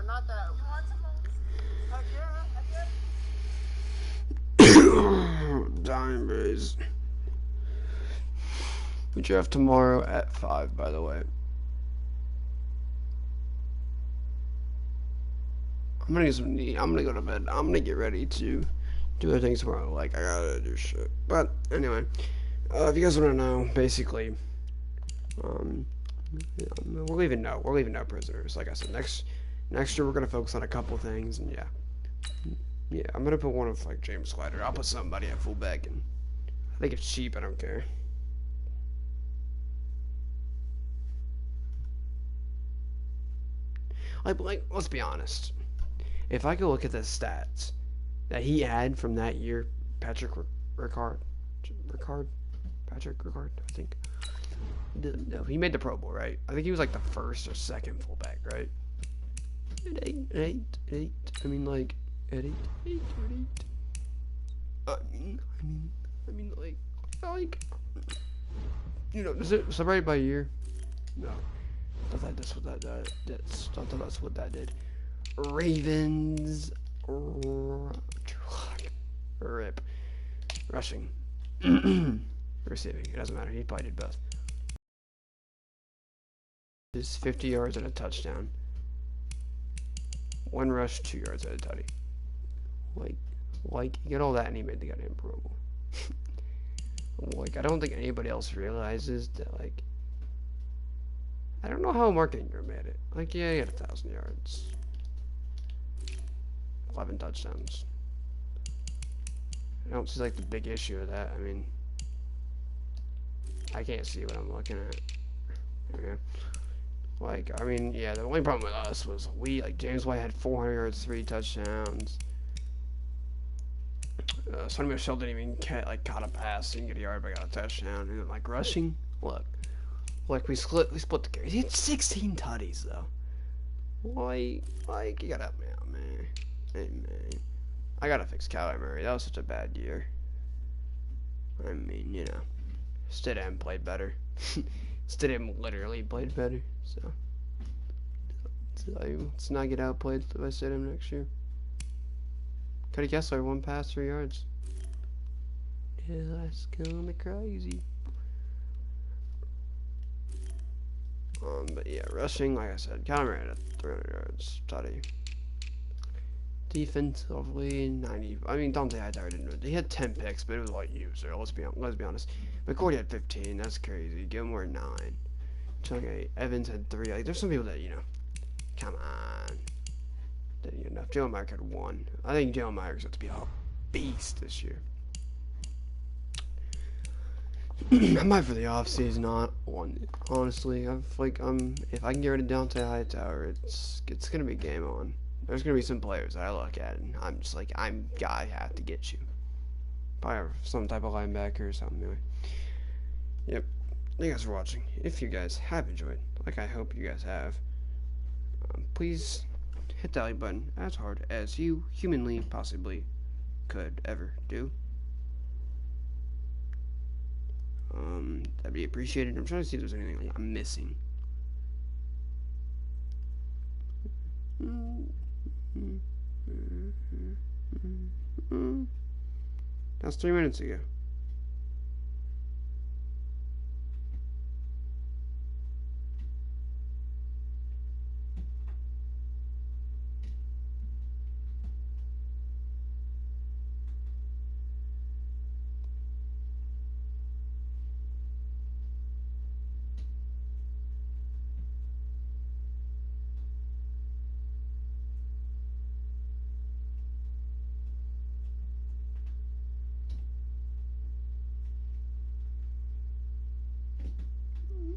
Not that. You want some? Heck yeah. Dime Rays. We draft tomorrow at 5, by the way. I'm gonna get some neat. I'm gonna go to bed. I'm gonna get ready to do other things tomorrow. Like I gotta do shit. But anyway, if you guys want to know, basically, um, yeah, we're leaving no. We're leaving no prisoners. Like I said, next year we're gonna focus on a couple things, and yeah, I'm gonna put one of like James Slider. I'll put somebody at fullback, and I think it's cheap. I don't care. Like, let's be honest. If I could look at the stats that he had from that year, Patrick Ricard, Ricard, Patrick Ricard, I think. No, he made the Pro Bowl, right? I think he was like the first or second fullback, right? At eight. I mean, like, at eight. I mean, like, is it separated by year? No. I thought that's what that's what that did. Ravens. Rip. Rushing. Receiving. It doesn't matter. He probably did both. Is 50 yards and a touchdown. One rush, 2 yards at a tutty. Like, you get all that and he made the goddamn Pro Bowl. Like, I don't think anybody else realizes that, like, I don't know how Mark Ingram made it. Like, yeah, he had 1,000 yards. 11 touchdowns. I don't see, like, the big issue of that. I mean, I can't see what I'm looking at. There we go. Like, I mean, yeah, the only problem with us was James White had 400 yards, 3 touchdowns. Sonny Michel didn't even caught a pass, didn't get a yard, but got a touchdown. And then, like, rushing, look. Like, we split the carries. He had 16 tutties, though. Like, you gotta help me out, man. Hey, man. I gotta fix Kyler Murray. That was such a bad year. I mean, Stidham played better. Stidham literally played better, so let's not get outplayed by Stidham next year. Cody Kessler, 1 pass, 3 yards. Yeah, that's kinda crazy. But yeah, rushing, like I said, Kyler Murray had 300 yards, tutty. Defensively, 90. I mean, Dante Hightower didn't. He had 10 picks, but it was like user. Let's be honest. McCourty had 15. That's crazy. Gilmore 9. Okay, Evans had 3. Like, there's some people that come on, didn't get enough. Jalen Myers had 1. I think Jalen Myers has to be a beast this year. I might for the offseason, not one. Honestly, if I can get rid of Dante Hightower, it's gonna be game on. There's gonna be some players that I look at and I'm just like, I have to get you. Probably some type of linebacker or something. Anyway. Yep. Thank you guys for watching. If you guys have enjoyed, like I hope you guys have, please hit that like button as hard as you humanly possibly could ever do. That'd be appreciated. I'm trying to see if there's anything I'm missing. That was 3 minutes ago.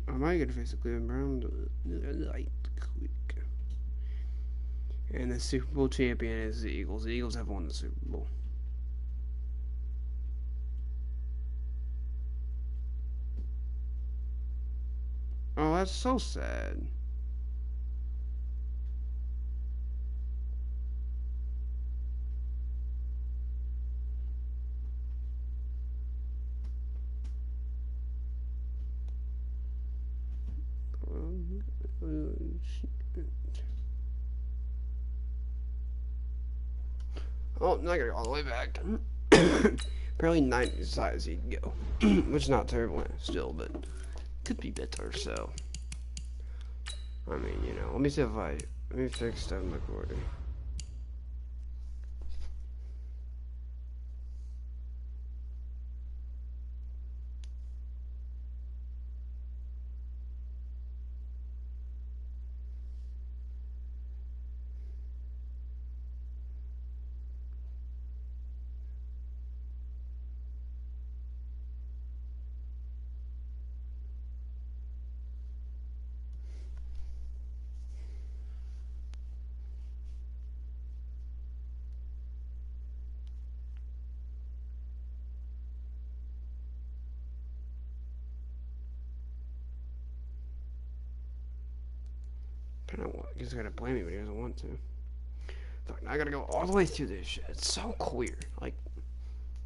I might get to face the Cleveland Browns light quick. And the Super Bowl champion is the Eagles. The Eagles have won the Super Bowl. Oh, that's so sad. Oh, now I gotta go all the way back. Apparently 90 size you can go. Which is not terrible still, but could be better, so. I mean, let me see if let me fix that in my recording. kind of want. He's gonna blame me, but he doesn't want to. Fuck, now I gotta go all the way through this shit. It's so clear. Like,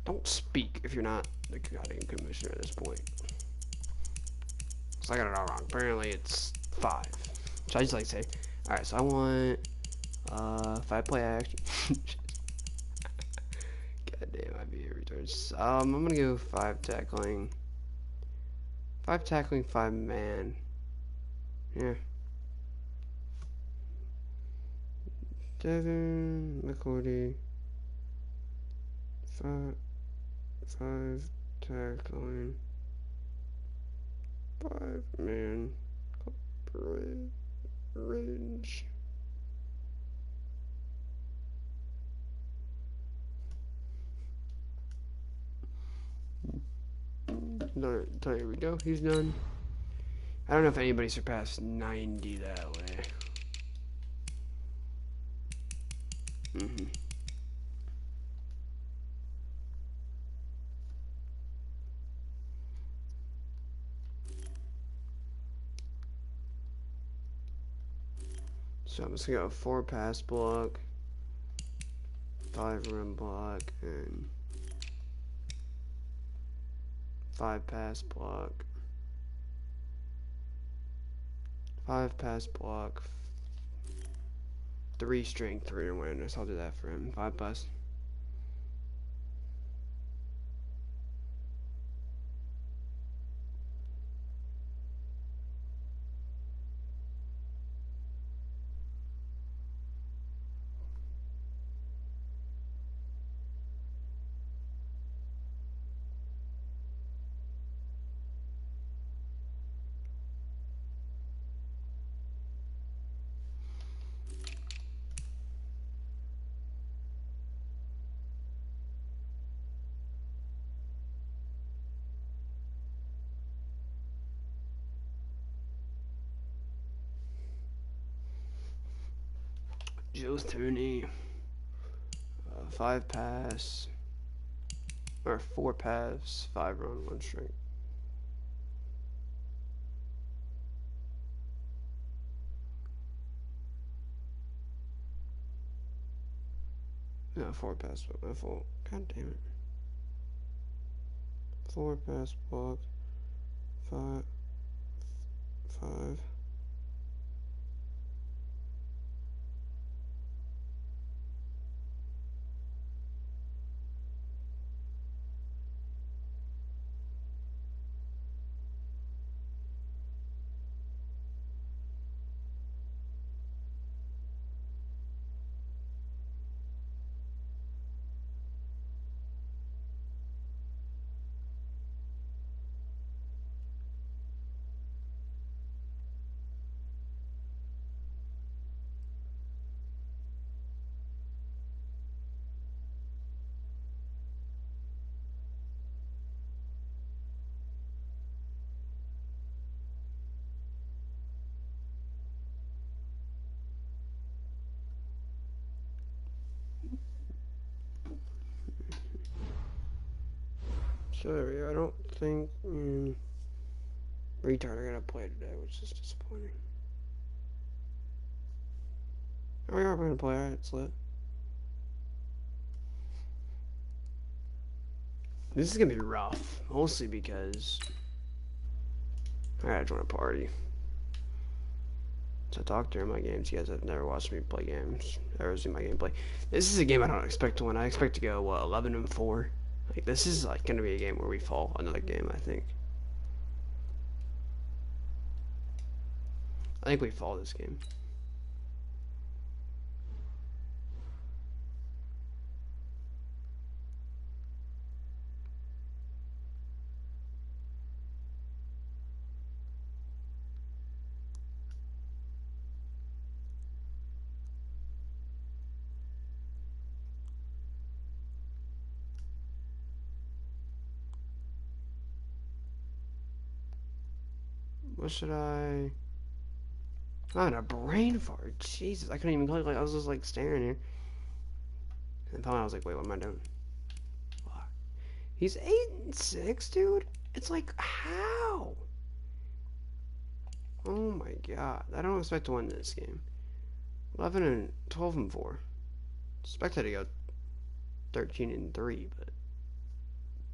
don't speak if you're not the goddamn commissioner at this point. So I got it all wrong. Apparently it's 5. So I just like say, alright, so I want 5 play action. God damn, I'd be every turn. I'm gonna go 5 tackling. 5 tackling, 5 man. Yeah. Devin, McCourty. 5 tackling. 5 man. Range. There we go. He's done. I don't know if anybody surpassed 90 that way. So I'm just gonna go 4 pass block, 5 run block, and 5 pass block, 5 pass block, 3 strength, 3 awareness. I'll do that for him. 5 pass. Joe's Tooney. 5 pass, or 4 pass, 5 run, 1 strength. No, 4 pass block. My fault. God damn it. 4 pass block, 5, 5. Sorry, I don't think retard are gonna play today, which is disappointing. Oh yeah, we're gonna play. Alright, it's lit. This is gonna be rough, mostly because I join a party. So I talk during my games. You guys have never watched me play games, ever seen my gameplay. This is a game I don't expect to win. I expect to go 11-4. Like this is like gonna be a game where we fall. Another game, I think. I think we fall this game. What should I? I'm in a brain fart. Jesus, I couldn't even click. Like I was just like staring here. And finally I was like, wait, what am I doing? Fuck. He's 8-6, dude. It's like how? Oh my god. I don't expect to win this game. 11 and 12 and 4. Expected to go 13 and 3, but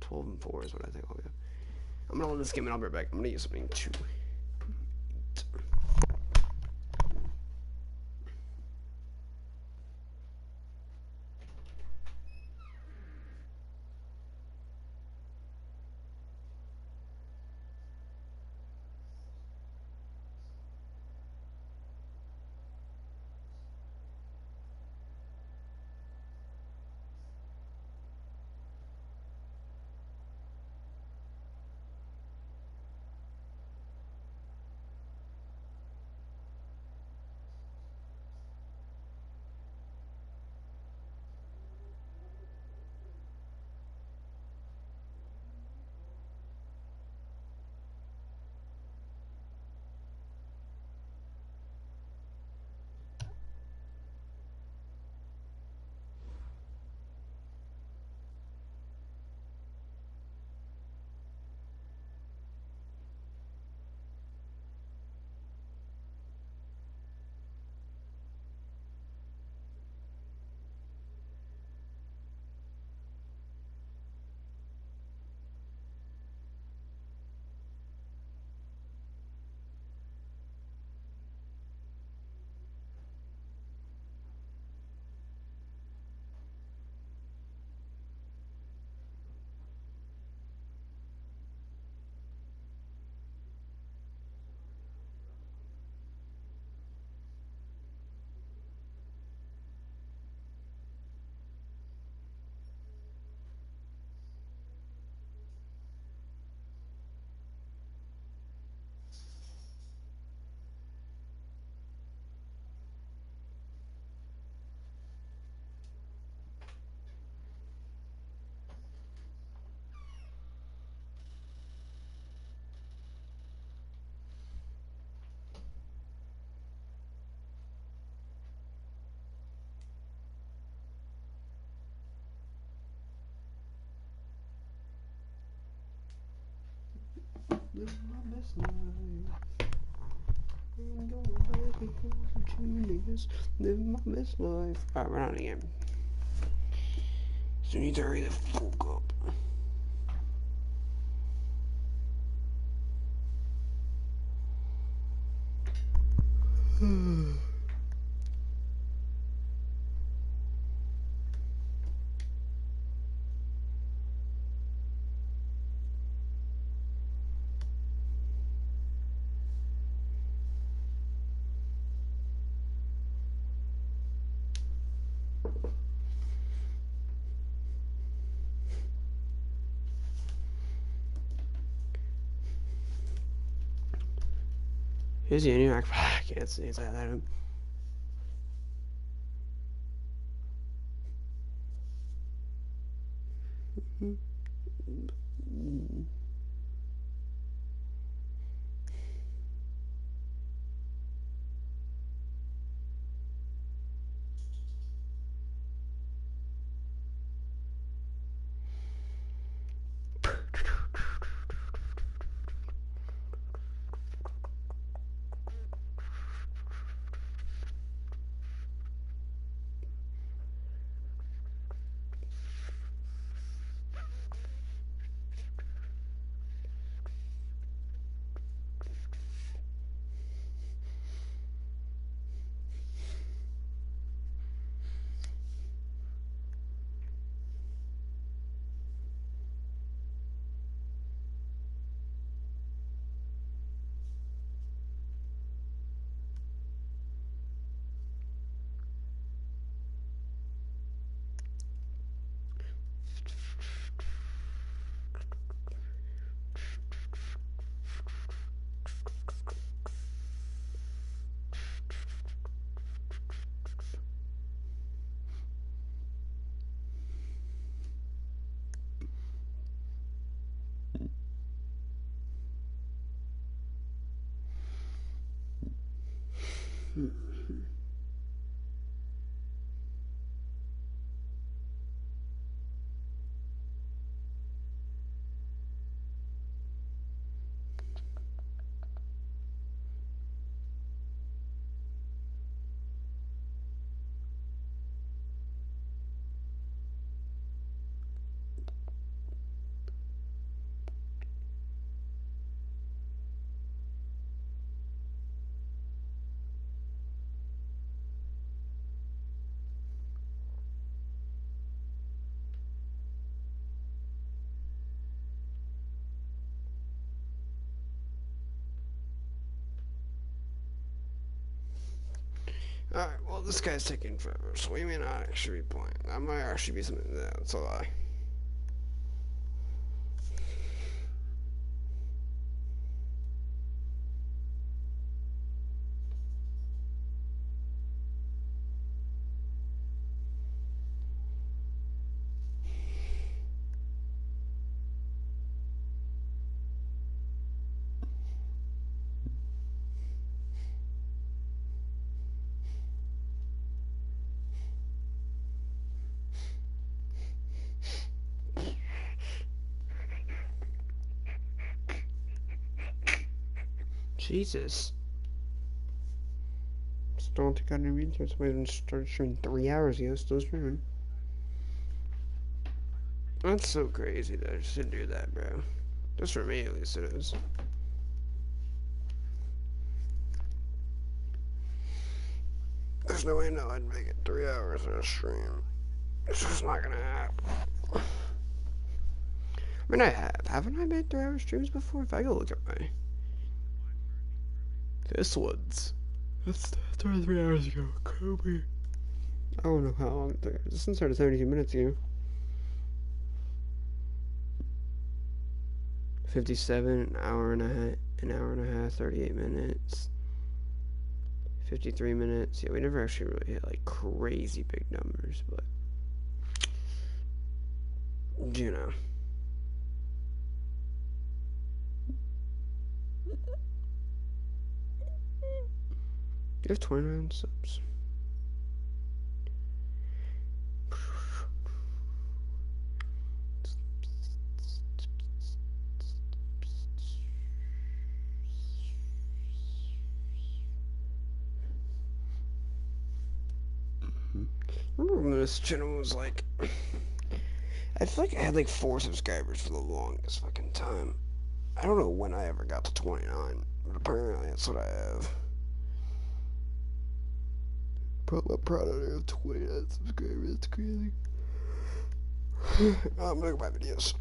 12 and 4 is what I think I'll go. I'm gonna win this game and I'll be right back. I'm gonna get something to eat. Live my best life. Ain't going back and forth with you niggas. Live my best life. Alright, we're not again. So you need to hurry the fuck up. Here's the Eniac. I can't see that. Alright, well, this guy's taking forever, so we may not actually be playing. That might actually be something that's a lie. Jesus. Still don't think I didn't read this. We started streaming 3 hours ago, still streaming. That's so crazy that I just didn't do that, bro. Just for me, at least it is. There's no way no I'd make it 3 hours in a stream. It's just not gonna happen. I mean, I have. Haven't I made 3 hour streams before? If I go look at my. This one's. That's 3 hours ago. Kobe. I don't know how long. This one started 72 minutes ago. 57, an hour and a half, 38 minutes. 53 minutes. Yeah, we never actually really hit like crazy big numbers, but you know. You have 29 subs. I remember when this channel was like, I feel like I had like 4 subscribers for the longest fucking time. I don't know when I ever got to 29, but apparently that's what I have. I'm proud of have 29 subscribers, that's crazy. I'm gonna go by videos.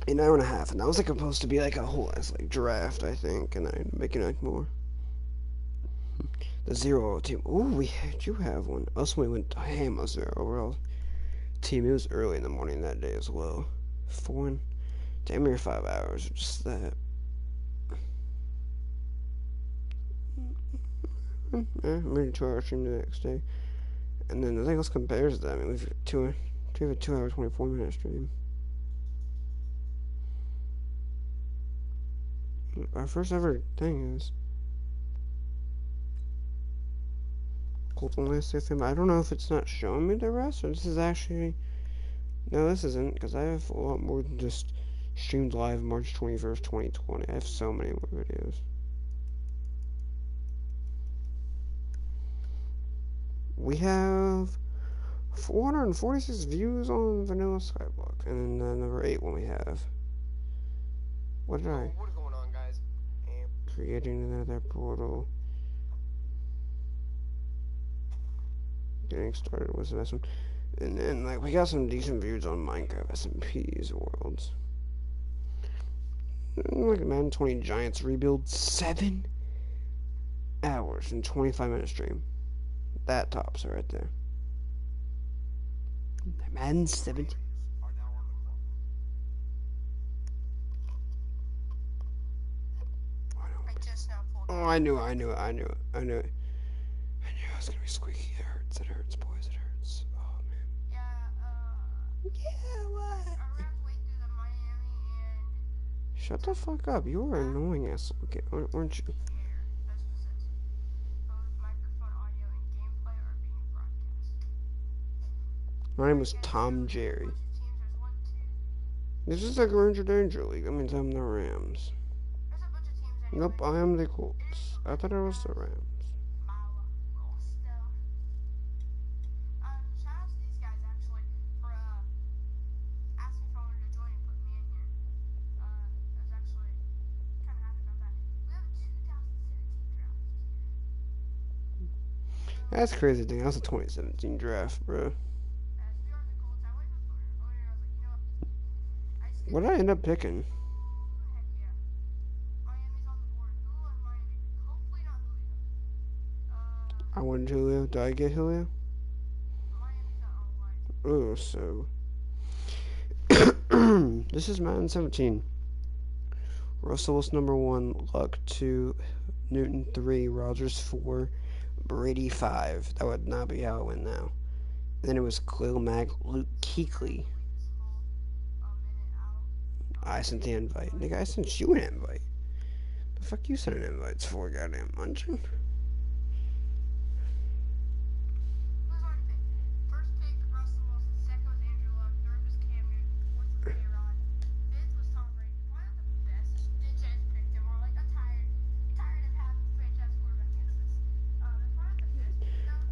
An hour and a half, and that was like supposed to be like a whole ass like draft, I think, and I ended up making like more. The 0 team. Ooh, we do have one. Us when we went ham a 0 overall team. It was early in the morning that day as well. 4 damn near 5 hours. Just that. Maybe 2 hour stream the next day. And then the thing else compares to that. I mean, we have a 2 hour 24-minute stream. Our first ever thing is I don't know if it's not showing me the rest, or this is actually. No, this isn't, because I have a lot more than just streamed live March 21st, 2020. I have so many more videos. We have 446 views on Vanilla Skyblock, and then the number 8 one we have. What did I? What's going on, guys? Creating another portal. Getting started was the best one. And then, like, we got some decent views on Minecraft SMP's Worlds. Like a Madden 20 Giants rebuild. 7 hours and 25-minute stream. That tops it right there. Madden 17. Oh, I knew it. I knew it was gonna be squeaky. It hurts, boys, it hurts. Oh, man. Yeah, what? Shut the fuck up. You were annoying ass. Okay, weren't you? My name was Tom Jerry. This is like Ranger Danger League. That means I'm the Rams. Nope, I am the Colts. I thought I was the Rams. That's crazy thing. That was a 2017 draft, bro. What did I end up picking? wanted Julio. Did I get Julio? Oh, so. This is Madden 17. Russell was number 1, Luck 2, Newton 3, Rogers 4, Brady 5. That would not be how it went now. And then it was Khalil Mack, Luke Kuechly. I sent the invite. Nigga, I sent you an invite. The fuck you sending invites for, goddamn munching?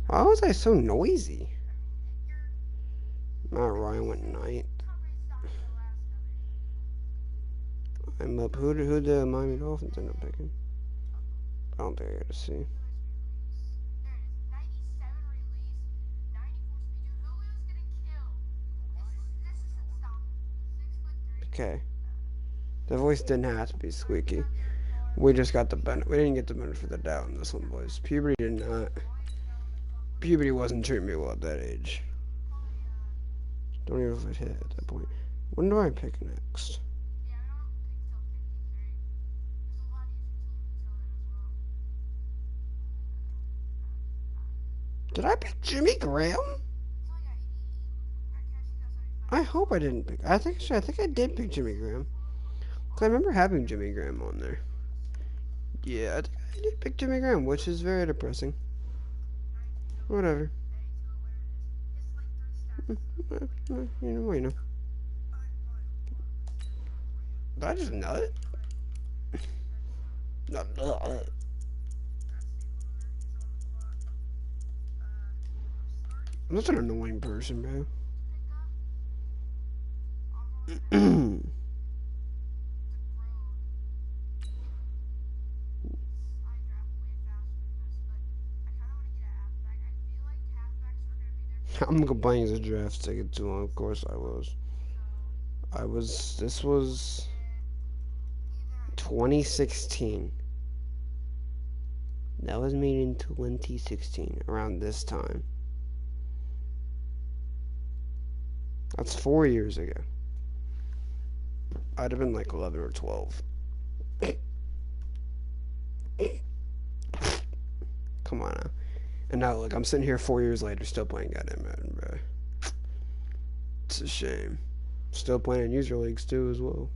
Why was I so noisy? Matt Ryan went 9th. I'm up. Who the Miami Dolphins end up picking? I don't think I got to see. Okay. The voice didn't have to be squeaky. We just got the benefit. We didn't get the benefit of the doubt in this one, boys. Puberty did not. Puberty wasn't treating me well at that age. Don't even know if it hit at that point. When do I pick next? Did I pick Jimmy Graham? I hope I didn't pick. I think I did pick Jimmy Graham. Cause I remember having Jimmy Graham on there. Yeah, I think I did pick Jimmy Graham, which is very depressing. Whatever. You know. Did I just nut it? I'm such an annoying person, bro. I'm complaining as a draft taking too long. Of course I was. This was 2016. That was made in 2016, around this time. That's 4 years ago. I'd have been like 11 or 12. Come on now. And now, look, I'm sitting here 4 years later still playing goddamn Madden, bro. It's a shame. Still playing in user leagues, too, as well.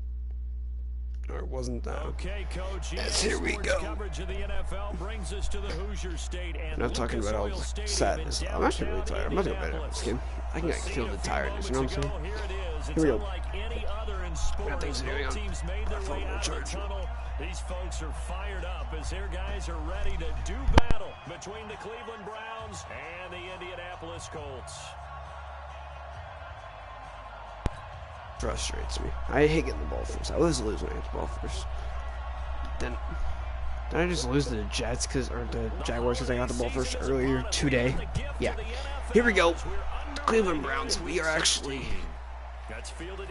Or it wasn't that. Okay, Coach. Yes, here we go. Coverage of the NFL brings us to the Hoosier State and I'm not talking about all the sadness. I'm actually really tired. I'm about to go bed after this game. I can like, feel the tiredness, you know what I'm saying? Here we go. I got things to do. My phone will charge. These folks are fired up as their guys are ready to do battle between the Cleveland Browns and the Indianapolis Colts. Frustrates me. I hate getting the ball first. I always lose when I get the ball first. Then I just lose to the Jets or the Jaguars because I got the ball first earlier today. Yeah. Here we go. The Cleveland Browns. We are actually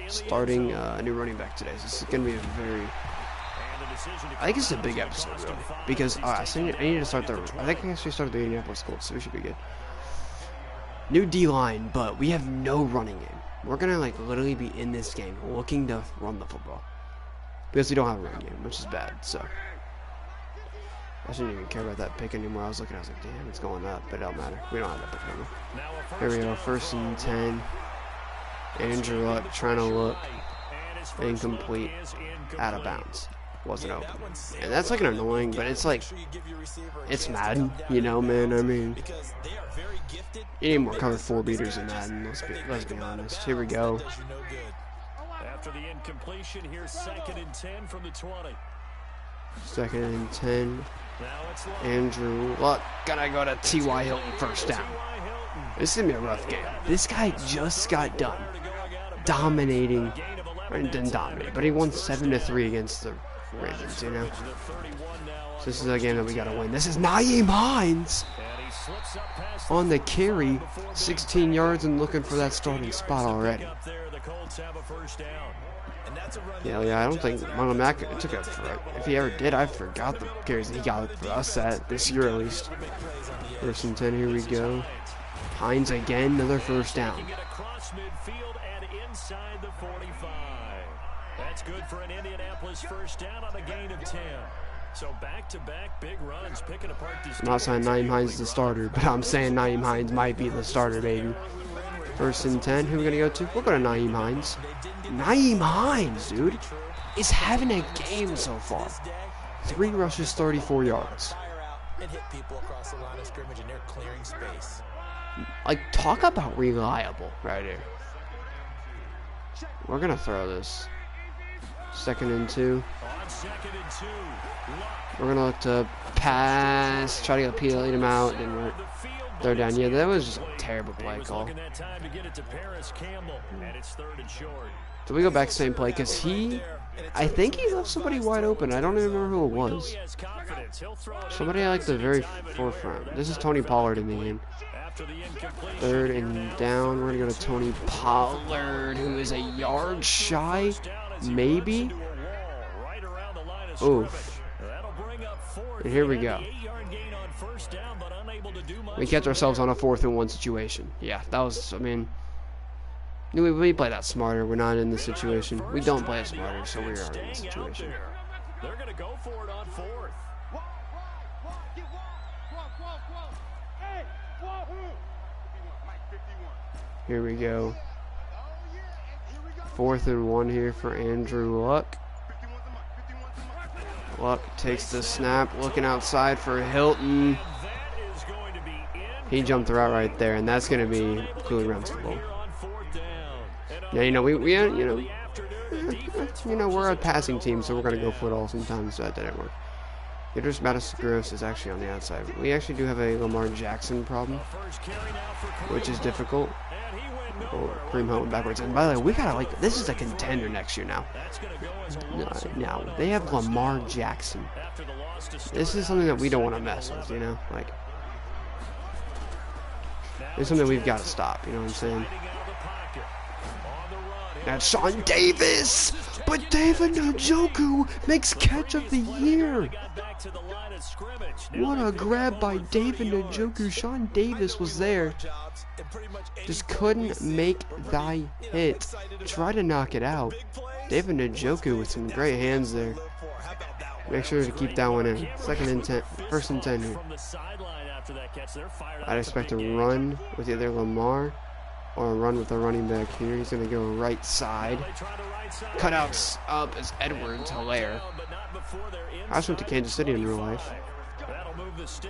starting a new running back today. So this is going to be a very... I think it's a big episode, really. Because I need to start I think I actually started the Indianapolis Colts, so we should be good. New D-line, but we have no running game. We're going to, like, literally be in this game looking to run the football. Because we don't have a run game, which is bad, so. I shouldn't even care about that pick anymore. I was like, damn, it's going up, but it don't matter. We don't have that pick anymore. Here we go, 1st and 10. Andrew Luck trying to look incomplete, out of bounds. Wasn't open. And that's like an annoying, but it's like, it's Madden, you know, man. I mean, you need more cover 4 beaters in Madden, let's be honest. Here we go. After the incompletion, here's 2nd and 10 from the 20. 2nd and 10. Andrew Luck gonna go to T.Y. Hilton, 1st down. This is gonna be a rough game. This guy just got done dominating, or didn't dominate, but he won 7-3 against the Ravens, you know. So this is a game that we gotta win. This is Nyheim Hines on the carry, 16 yards and looking for that starting spot already. Colts have a first down. Yeah, I don't think Marlon Mack took it for it. If he ever did, I forgot the carries he got for us at this year at least. 1st and 10, here we go. Hines again, another first down. Get across midfield and inside the 45. That's good for an Indianapolis first down on a gain of 10. So back-to-back big runs, picking apart these. I'm not saying Naeem Hines is the starter, but I'm saying Naeem Hines might be the starter, baby. 1st and 10, who are we going to go to? We'll go to Naeem Hines. Naeem Hines, dude, is having a game so far. 3 rushes, 34 yards. Like, talk about reliable right here. We're going to throw this. 2nd and 2. We're going to look to pass, try to get Pete, lead him out, didn't work. 3rd down. Yeah, that was just a terrible play call. So we go back to the same play because I think he left somebody wide open. I don't even remember who it was. Somebody at like the very forefront. This is Tony Pollard in the game. 3rd and down. We're going to go to Tony Pollard, who is a yard shy, maybe. Oof. And here we go. We kept ourselves on a 4th and 1 situation. Yeah, that was, I mean, we play that smarter. We're not in this situation. We don't play it smarter, so we are in this situation. They're going to go for it on 4th. Here we go. 4th and 1 here for Andrew Luck. Luck takes the snap, looking outside for Hilton. He jumped the route right there, and that's going to be clearly runs the ball. Now, you know, we're a passing team, so we're going to go for it all sometimes. So that didn't work. Idris Matasagros is actually on the outside. We actually do have a Lamar Jackson problem, which is difficult. Oh, Kareem Hunt went backwards. And by the way, we gotta like this is a contender next year now. Now they have Lamar Jackson. This is something that we don't want to mess with, you know. Like it's something we've got to stop. You know what I'm saying? That's Sean Davis, but David Njoku makes catch of the year. What a grab by David Njoku. Sean Davis was there. Just couldn't make thy hit. Try to knock it out. David Njoku with some great hands there. Make sure to keep that one in. 2nd and 10. 1st and 10 here. I'd expect a run with either Lamar or a run with the running back here. He's going to go right side. Cutouts up as Edwards Hilaire. I just went to Kansas City in real life.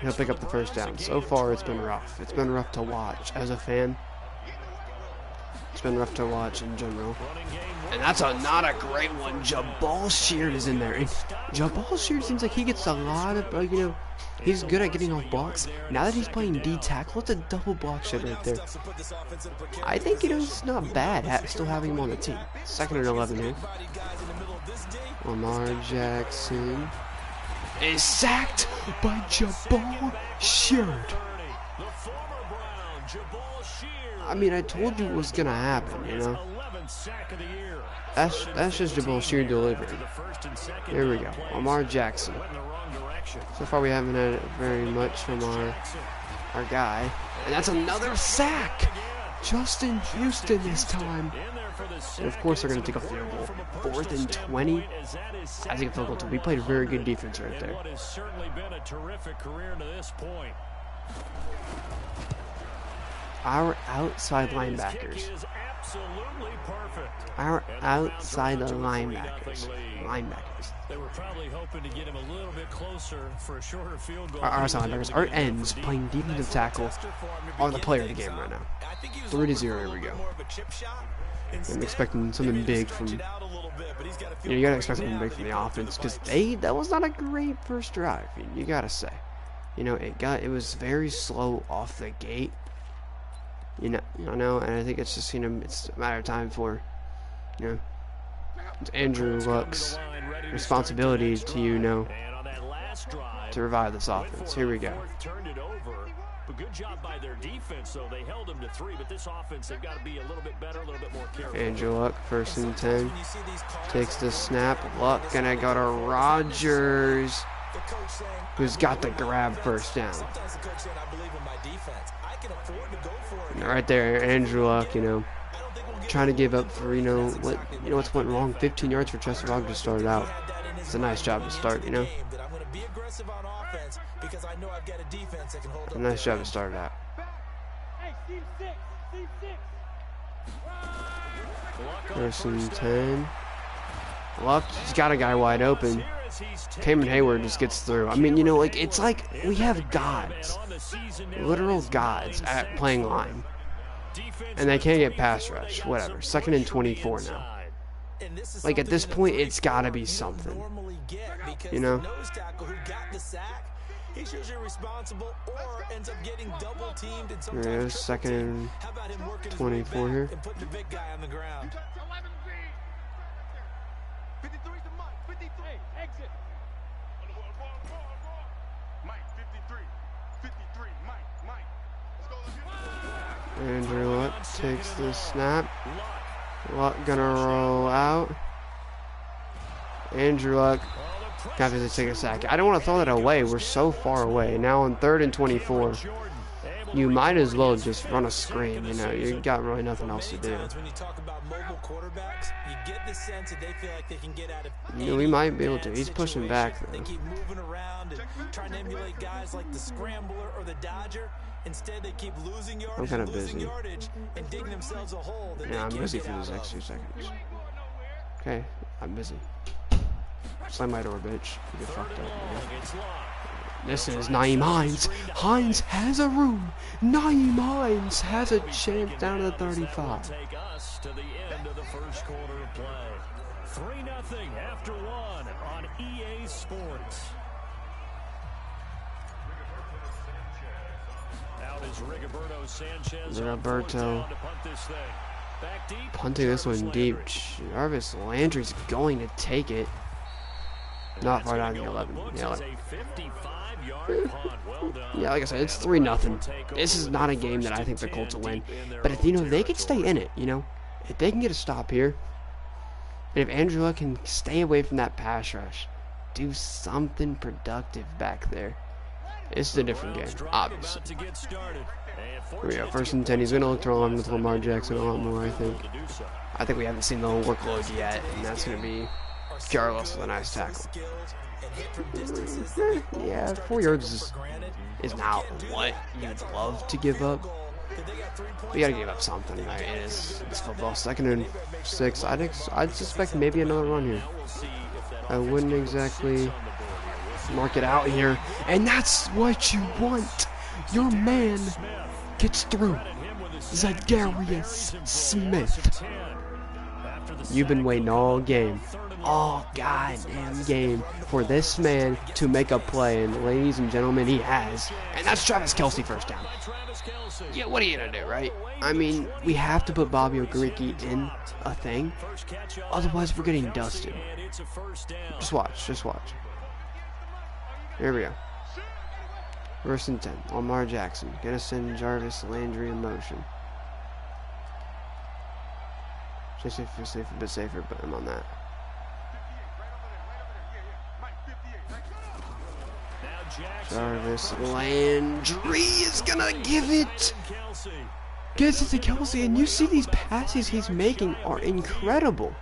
He'll pick up the first down. So far, it's been rough. It's been rough to watch as a fan. It's been rough to watch in general. And that's not a great one. Jabal Sheard is in there. And Jabal Sheard seems like he gets a lot of, you know, he's good at getting off blocks. Now that he's playing D tackle, it's a double block shit right there. I think, you know, it's not bad still having him on the team. 2nd and 11 here. Lamar Jackson is sacked by Jabal Sheard. I mean, I told you it was gonna happen, you know. That's just Jabal Sheard delivering. Here we go. Lamar Jackson. So far we haven't had it very much from our guy. And that's another sack! Justin Houston this time. And of course they're going to take a field goal. 4th and 20. I think a field goal too. We played very good defense right there. Our outside linebackers. Our outside linebackers. They were probably hoping to get him a little bit closer for a shorter field goal. Our outside linebackers, our ends playing defensive tackle are the player of the game right now. 3-0, here we go. I'm expecting something big from, you know, you gotta expect something big from the offense because that was not a great first drive. You gotta say, you know, it was very slow off the gate. You know, and I think it's just, you know, it's a matter of time for, you know, it's Andrew Luck's responsibility to, you know, to revive this offense. Here we go. But good job by their defense, though. They held them to 3, but this offense, they've got to be a little bit better, a little bit more careful. Andrew Luck, 1st and 10. Takes the snap. Luck gonna go to Rodgers, who's got the grab 1st down. And right there, Andrew Luck, trying to give up for, what's went wrong? 15 yards for Chester Rogers started out. It's a nice job to start, A nice job to start out. 1st and 10. Luck, he's got a guy wide open. Cameron Hayward just gets through. I mean, it's like we have gods, literal gods at playing line. And they can't get pass rush. Whatever. 2nd and 24 now. Like, at this point, it's got to be something. There it is. 2nd and 24 here. Andrew Luck takes the snap. Luck gonna roll out. Andrew Luck got to take a sack. I don't want to throw that away. We're so far away. Now on 3rd and 24. You might as well just run a screen. You got really nothing else to do. We might be able to. He's pushing back though. I'm kind of busy. Yeah, I'm busy for these next 2 seconds. Okay, I'm busy. Slam my door, bitch. You get fucked up, man. This is Nyheim Hines. Hines has a room. Nyheim Hines has a chance down to the 35. Take us to the end of the first quarter of play. 3-0 after 1 on EA Sports. Out is Rigoberto Sanchez. Rigoberto punting this one deep. Jarvis Landry's going to take it. Not far down the 11. Yeah, like I said, it's 3-0. This is not a game that I think the Colts will win. But if they could stay in it, if they can get a stop here, and if Andrew Luck can stay away from that pass rush, do something productive back there, this is a different game, obviously. Here we go, 1st and 10. He's gonna look to run with Lamar Jackson a lot more, I think. I think we haven't seen the whole workload yet, and that's gonna be Carlos with a nice tackle. Yeah, 4 yards is not what you'd love to give up. But you gotta give up something. It's football. 2nd and 6. I'd suspect maybe another run here. I wouldn't exactly mark it out here. And that's what you want. Your man gets through. Za'Darius Smith. You've been waiting all game. All goddamn game for this man to make a play, and ladies and gentlemen, he has. And that's Travis Kelce 1st down. Yeah, what are you gonna do, right? I mean, we have to put Bobby Okereke in a thing, otherwise we're getting dusted. Just watch. Here we go. 1st and 10. Lamar Jackson gonna send Jarvis Landry in motion. Just a bit safer, but I'm on that. Jarvis Landry is gonna give it. Gets it to Kelce, and you see these passes he's making are incredible.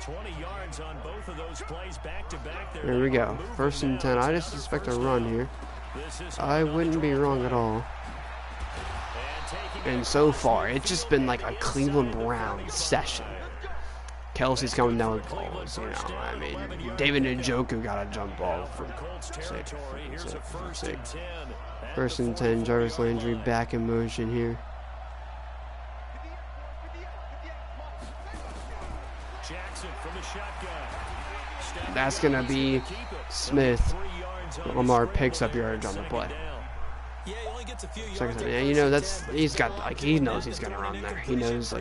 20 yards on both of those plays back to back. There we go. 1st and 10. I just expect a run here. I wouldn't be wrong at all. And so far, it's just been like a Cleveland Browns session. Kelce's coming down with balls, I mean, David Njoku got a jump ball for sake. 1st and 10, Jarvis Landry back in motion here. That's going to be Smith. Lamar picks up yardage on the play. Second time. Yeah, he knows he's gonna run there. He knows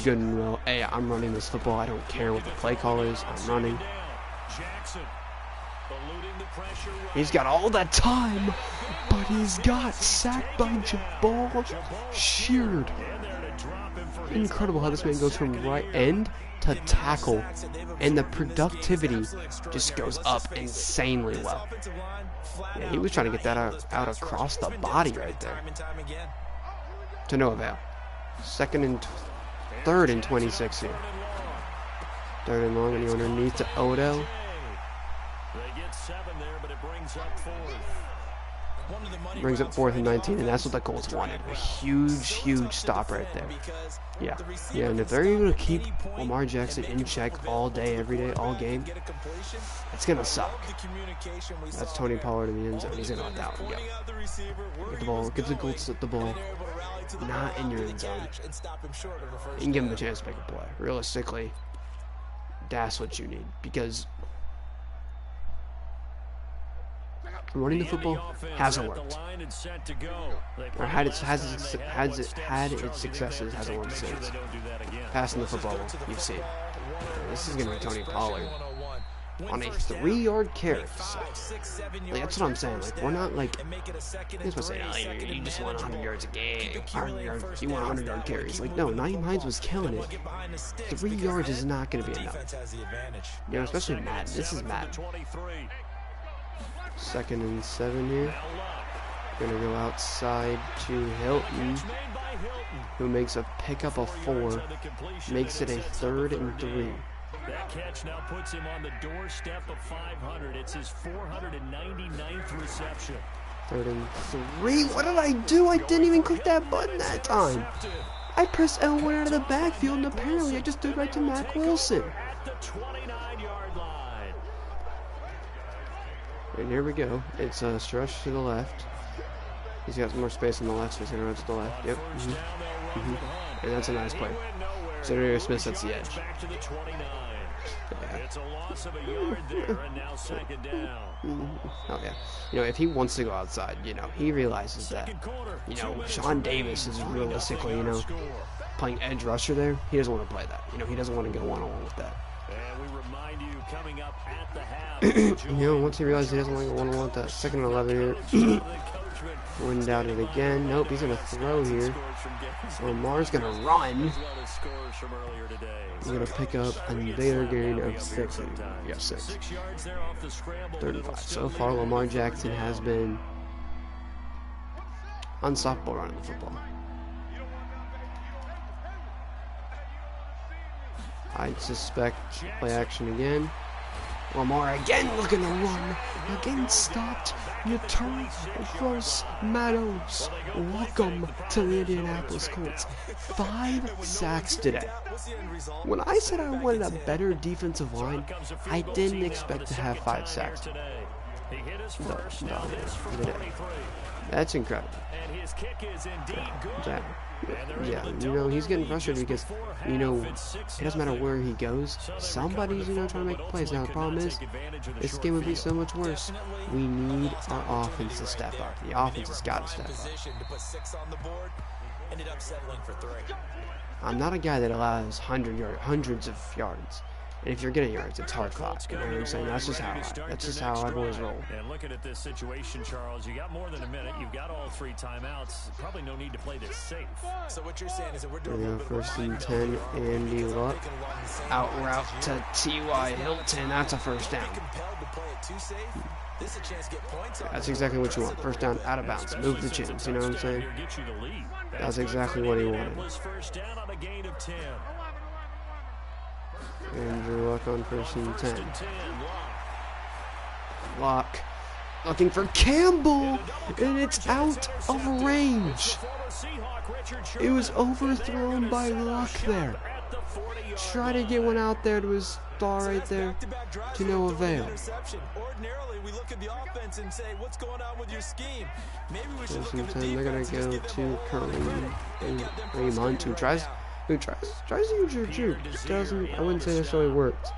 good and well, hey, I'm running this football. I don't care what the play call is. I'm running. Jackson eluding the He's got all that time, but he's got sacked by Jabal Sheard. Incredible how this man goes from right end to tackle, and the productivity just goes up insanely well. Yeah, he was trying to get that out across the body right there. To no avail. Third and 26 here. Third and long, and he underneath to Odell. They get 7 there, but it brings up 4th. Brings up 4th and 19, and that's what the Colts wanted. A huge stop right there. Yeah, and if they're able to keep Lamar Jackson in check all day, every day, all game, it's going to suck. That's Tony Pollard in the end zone. He's going to let that one go. Get the ball, get the Colts at the ball. Not in your end zone. You can give him a chance to make a play. Realistically, that's what you need, because running the football hasn't worked. Or had its successes, hasn't worked since. Passing the football, you've seen. This is going to be Tony Pollard on a 3-yard carry. So, like, that's what I'm saying. Like, we're not like, here's what I'm saying, you just want 100 yards a game. You want 100-yard carries. Like, no, Naeem Hines was killing it. 3 yards is not going to be enough. You know, especially Madden. This is Madden. 2nd and 7 here. Gonna go outside to Hilton, who makes a pickup of 4, makes it a 3rd and 3. That catch now puts him on the doorstep of 500. It's his 499th reception. 3rd and 3. What did I do? I didn't even click that button that time. I pressed L1 out of the backfield, and apparently I just threw it right to Mac Wilson. At the 29-yard line. And here we go. It's a stretch to the left. He's got some more space on the left, so he's going to run to the left. Yep. And that's a nice play. Senator Smith sets the edge. Yeah. It's a loss of a yard there, and now 2nd down. Oh, yeah. You know, if he wants to go outside, you know, he realizes that, you know, Sean Davis is realistically, you know, playing edge rusher there. He doesn't want to play that. You know, he doesn't want to go one-on-one with that. And we remind you, coming up at the half. You know, once he realizes he doesn't want to go one-on-one with that, 2nd and 11 here. Wind out it again. Nope, he's going to throw here. Lamar's going to run. He's going to pick up another gain of 6. Yeah, 6. 3rd and 5. So far, Lamar Jackson has been unstoppable running the football. I suspect play action again. Lamar again looking to run. Again stopped. You turn across Meadows. Welcome to the Indianapolis Colts. 5 sacks today. When I said I wanted a better defensive line, I didn't expect to have 5 sacks. No. That's incredible. Yeah, you know, he's getting frustrated because, you know, it doesn't matter where he goes. Somebody's, you know, trying to make plays. Now, the problem is, this game would be so much worse. We need our offense to step up. The offense has got to step up. I'm not a guy that allows hundreds of yards. And if you're getting yards, it's hard fought. You know what I'm saying? That's just how I've always rolled. And looking at this situation, Charles, you got more than a minute. You've got all 3 timeouts. Probably no need to play this safe. So what you're saying is that we're doing a 1st and 10. Andy Luck out route to T.Y. Hilton. That's a 1st down. That's exactly what you want. 1st down, out of bounds. Move the chains. You know what I'm saying? That's exactly what he wanted. Andrew Luck on 1st and 10. Luck looking for Campbell, and it's out of range. It was overthrown by Luck there. Try to get one out there to his star right there, to no avail. Ordinarily, we look at the offense and say, what's going on with your scheme? Maybe we should look at the they're going to go to Kareem Hunt, who tries to use your juke. Doesn't, I wouldn't say necessarily worked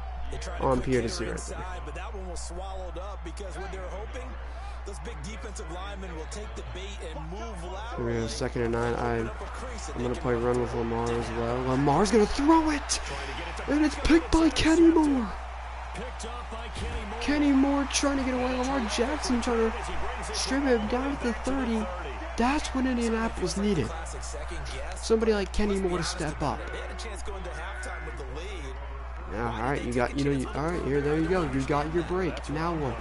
on Pierre to see right there. But that one was swallowed up because what they're hoping, those big defensive linemen will take the bait and move laterally. We're going to 2nd and 9. I'm going to play run with Lamar as well. Lamar's going to throw it, and it's picked by Kenny Moore. Picked off by Kenny Moore. Kenny Moore trying to get away. Lamar Jackson trying to strip him down to the 30. That's what Indianapolis needed. Somebody like Kenny Moore to step up. Now, all right, all right, there you go. You got your break. Now what?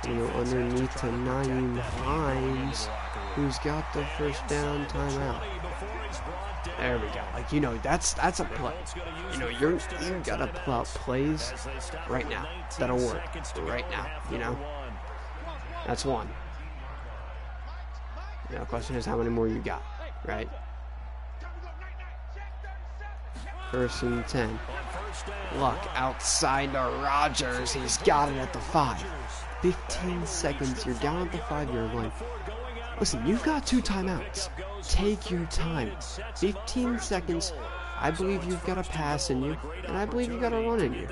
Underneath to Naeem Hines, who's got the first down timeout. There we go. Like, that's a play. You gotta pull out plays right now that'll work right now. That's one. The question is how many more you got, right? 1st and 10. Luck outside to Rodgers. He's got it at the 5. 15 seconds. You're down at the 5-yard line. Listen, you've got 2 timeouts. Take your time. 15 seconds. I believe you've got a pass in you, and I believe you've got a run in you.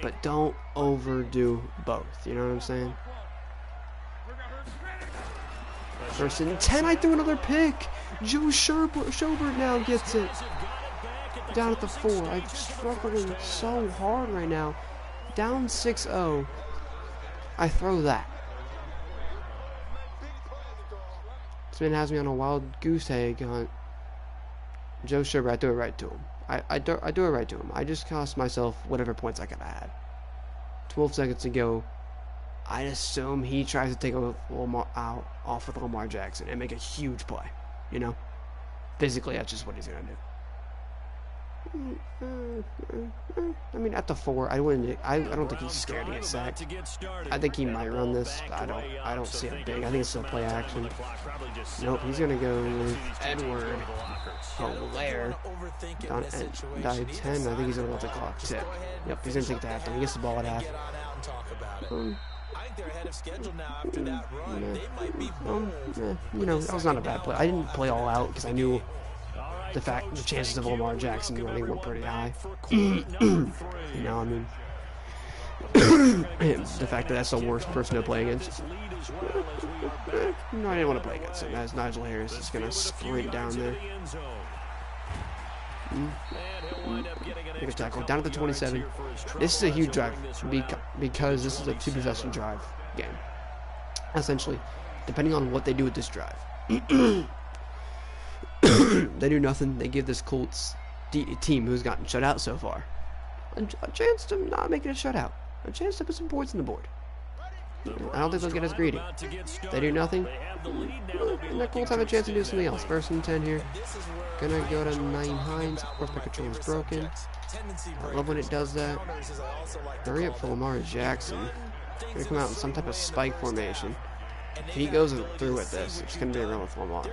But don't overdo both. You know what I'm saying? 1st and 10. I threw another pick. Joe Schobert now gets it. Down at the 4. I'm struggling so hard right now. Down 6-0. I throw that. This man has me on a wild goose egg hunt. Joe Schobert, I threw it right to him. I do it right to him. I just cost myself whatever points I could have had. 12 seconds to go. I assume he tries to take off with Lamar Jackson and make a huge play. Physically, that's just what he's gonna do. I mean, at the 4, I don't think he's scared to get sacked. I think he might run this. But I don't see it big. I think it's still play action. Nope, he's gonna go with Edward Helaire. Down at 10. I think he's gonna let the clock tick. Yep, he's gonna take the half. He gets the ball at half. That was not a bad play. I didn't play all out because I knew the chances of Lamar Jackson running were pretty high. The fact that that's the worst person to play against. No, I didn't want to play against him. As Nigel Harris is going to sprint down there. Make a tackle down at the 27. This is a huge drive because this is a 2-possession drive game. Essentially, depending on what they do with this drive. They do nothing. They give this Colts team who's gotten shut out so far a chance to not make it a shutout. A chance to put some points on the board. I don't think they'll get as greedy. They do nothing. And the Colts have a chance to do something else. 1st and 10 here. Gonna go to Naeem Hines. Quarterback control is broken. I love when it does that. Hurry up for Lamar Jackson. Gonna come out in some type of spike formation. If he goes through with this, it's going to be a run with Lamar.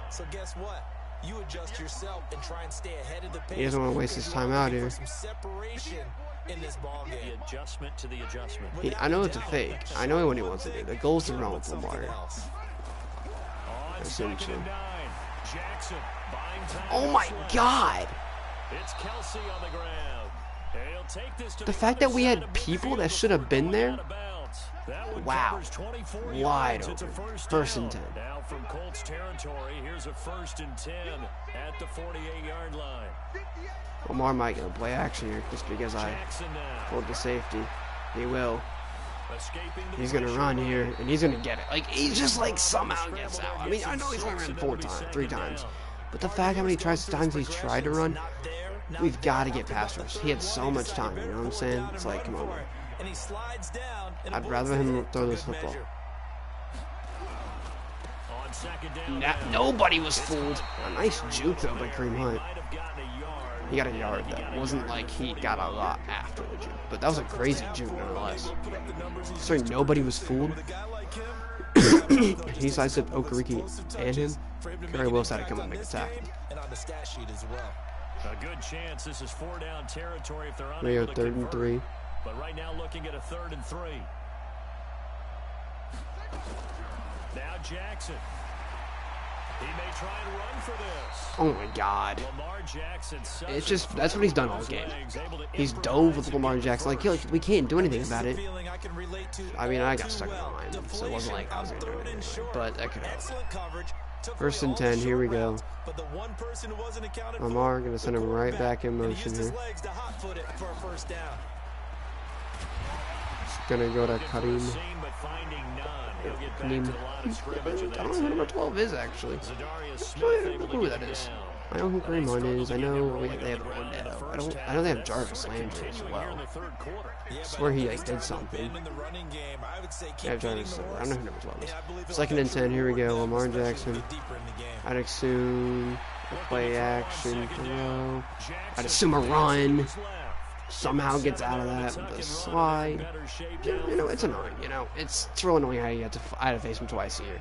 So guess what? You adjust yourself and try and stay ahead of the pace. He doesn't want to waste his time out here. In this ball game. The adjustment to the adjustment. I know it's a fake. I know what he wants to do. The goal's to run with Lamar. Essentially. Oh my God! It's Kelsey on the ground. He'll take this to the fact that we had people that should have been there. Wow. Wide open. 1st and 10. Now from Colts territory, here's a 1st and 10 at the 48-yard line. Lamar might get a play action here just because I pulled the safety. He will. He's going to run here, and he's going to get it. Like, he's just, somehow gets out. I mean, I know he's only run 3 times. But the fact how many times he's tried to run, we've got to get past rush. He had so much time, you know what I'm saying? It's like, come on, man. I'd rather him throw this football. Nobody was fooled. A nice juke, though, by Kareem Hunt. He got a yard, though. It wasn't like he got a lot after the juke. But that was a crazy juke, nonetheless. Sorry, nobody was fooled. He sidestepped Okereke and him. Gary Willis had to come and make a tackle. A good chance this is 4-down territory if they're Rio unable to 3rd and 3. But right now looking at a 3rd and 3. Now Jackson. He may try and run for this. Oh my God. Lamar Jackson. It's just, that's what he's done all game. He's dove with Lamar Jackson. Like, we can't do anything about it. I mean, I got stuck in the line, so it wasn't like I was going to do anything. But that could help. First and 10, here we go. Lamar going to send him right back in motion here. Going to go to Kareem. I don't know who number 12 is, actually. I don't know who that is. I know who Kareem Hunt is. I know they have Ornetto. I know they have Jarvis Landry as well. I swear he did something. Yeah, Jarvis. I don't know who number 12 is. Second and 10. Here we go. Lamar Jackson. I'd assume a play action throw. I'd assume a run. Somehow gets out of that with a slide. You know, it's annoying. You know, it's real annoying how I had to face him twice a year,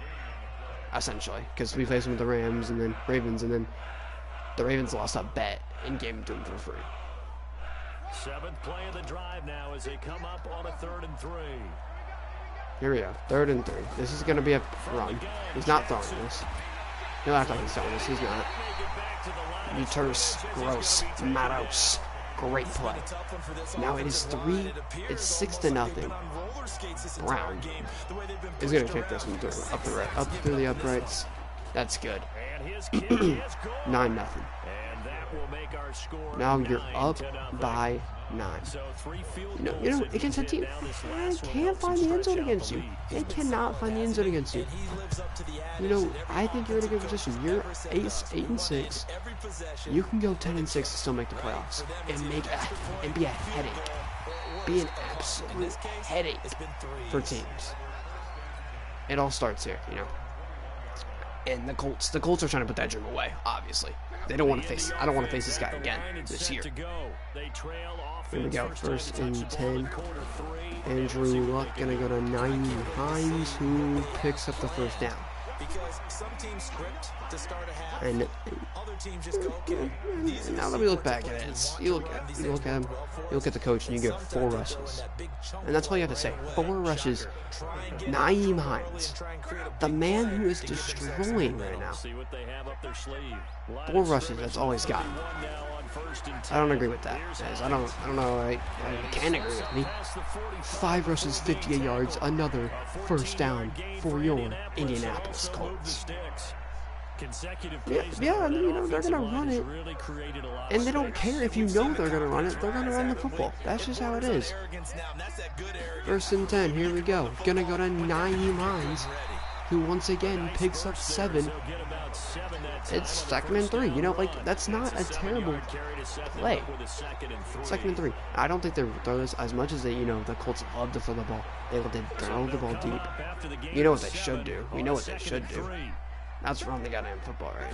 essentially, because we faced him with the Rams and then Ravens, and then the Ravens lost a bet and gave him to him for free. Seventh play of the drive now as they come up on a 3rd and 3. Here we go, 3rd and 3. This is going to be a run. He's not throwing this. He'll act like he's throwing this. He's not. You terse, gross, Matos. Great play. Now it is 3. It's 6-0. Brown is going to kick this one up through the uprights. That's good. 9-0. Now you're up by 9. You know, against a team that can't find the end zone against you. They cannot find the end zone against you. You know, I think you're in a good position. You're 8-6. You can go 10-6 and still make the playoffs and be a headache. Be an absolute headache for teams. It all starts here, you know. And the Colts are trying to put that dream away, obviously. They don't want to face, I don't want to face this guy again this year. Here we go, 1st and 10. Andrew Luck going to go to Naeem Hines, who picks up the first down. And now that we look back at it, you look at him, you look at the coach, and you get 4 rushes. And that's all you have to say. 4 rushes. Naeem Hines, the man who is destroying right now. 4 rushes, that's all he's got. I don't agree with that, guys. I don't know. I can't agree with me. 5 rushes, 58 yards, another first down for your Indianapolis Colts. Yeah, I mean, you know, they're gonna run it, and they don't care if you know they're gonna run it. They're gonna run the football. That's just how it is. 1st and 10. Here we go. Gonna go to Naeem Hines, who once again picks up 7. It's 2nd and 3. You know, like, that's not a terrible play. 2nd and 3. I don't think they throw this as much as they, you know, the Colts love to throw the ball. They throw the ball deep. You know what they should do. We know what they should do. That's run the goddamn football, right?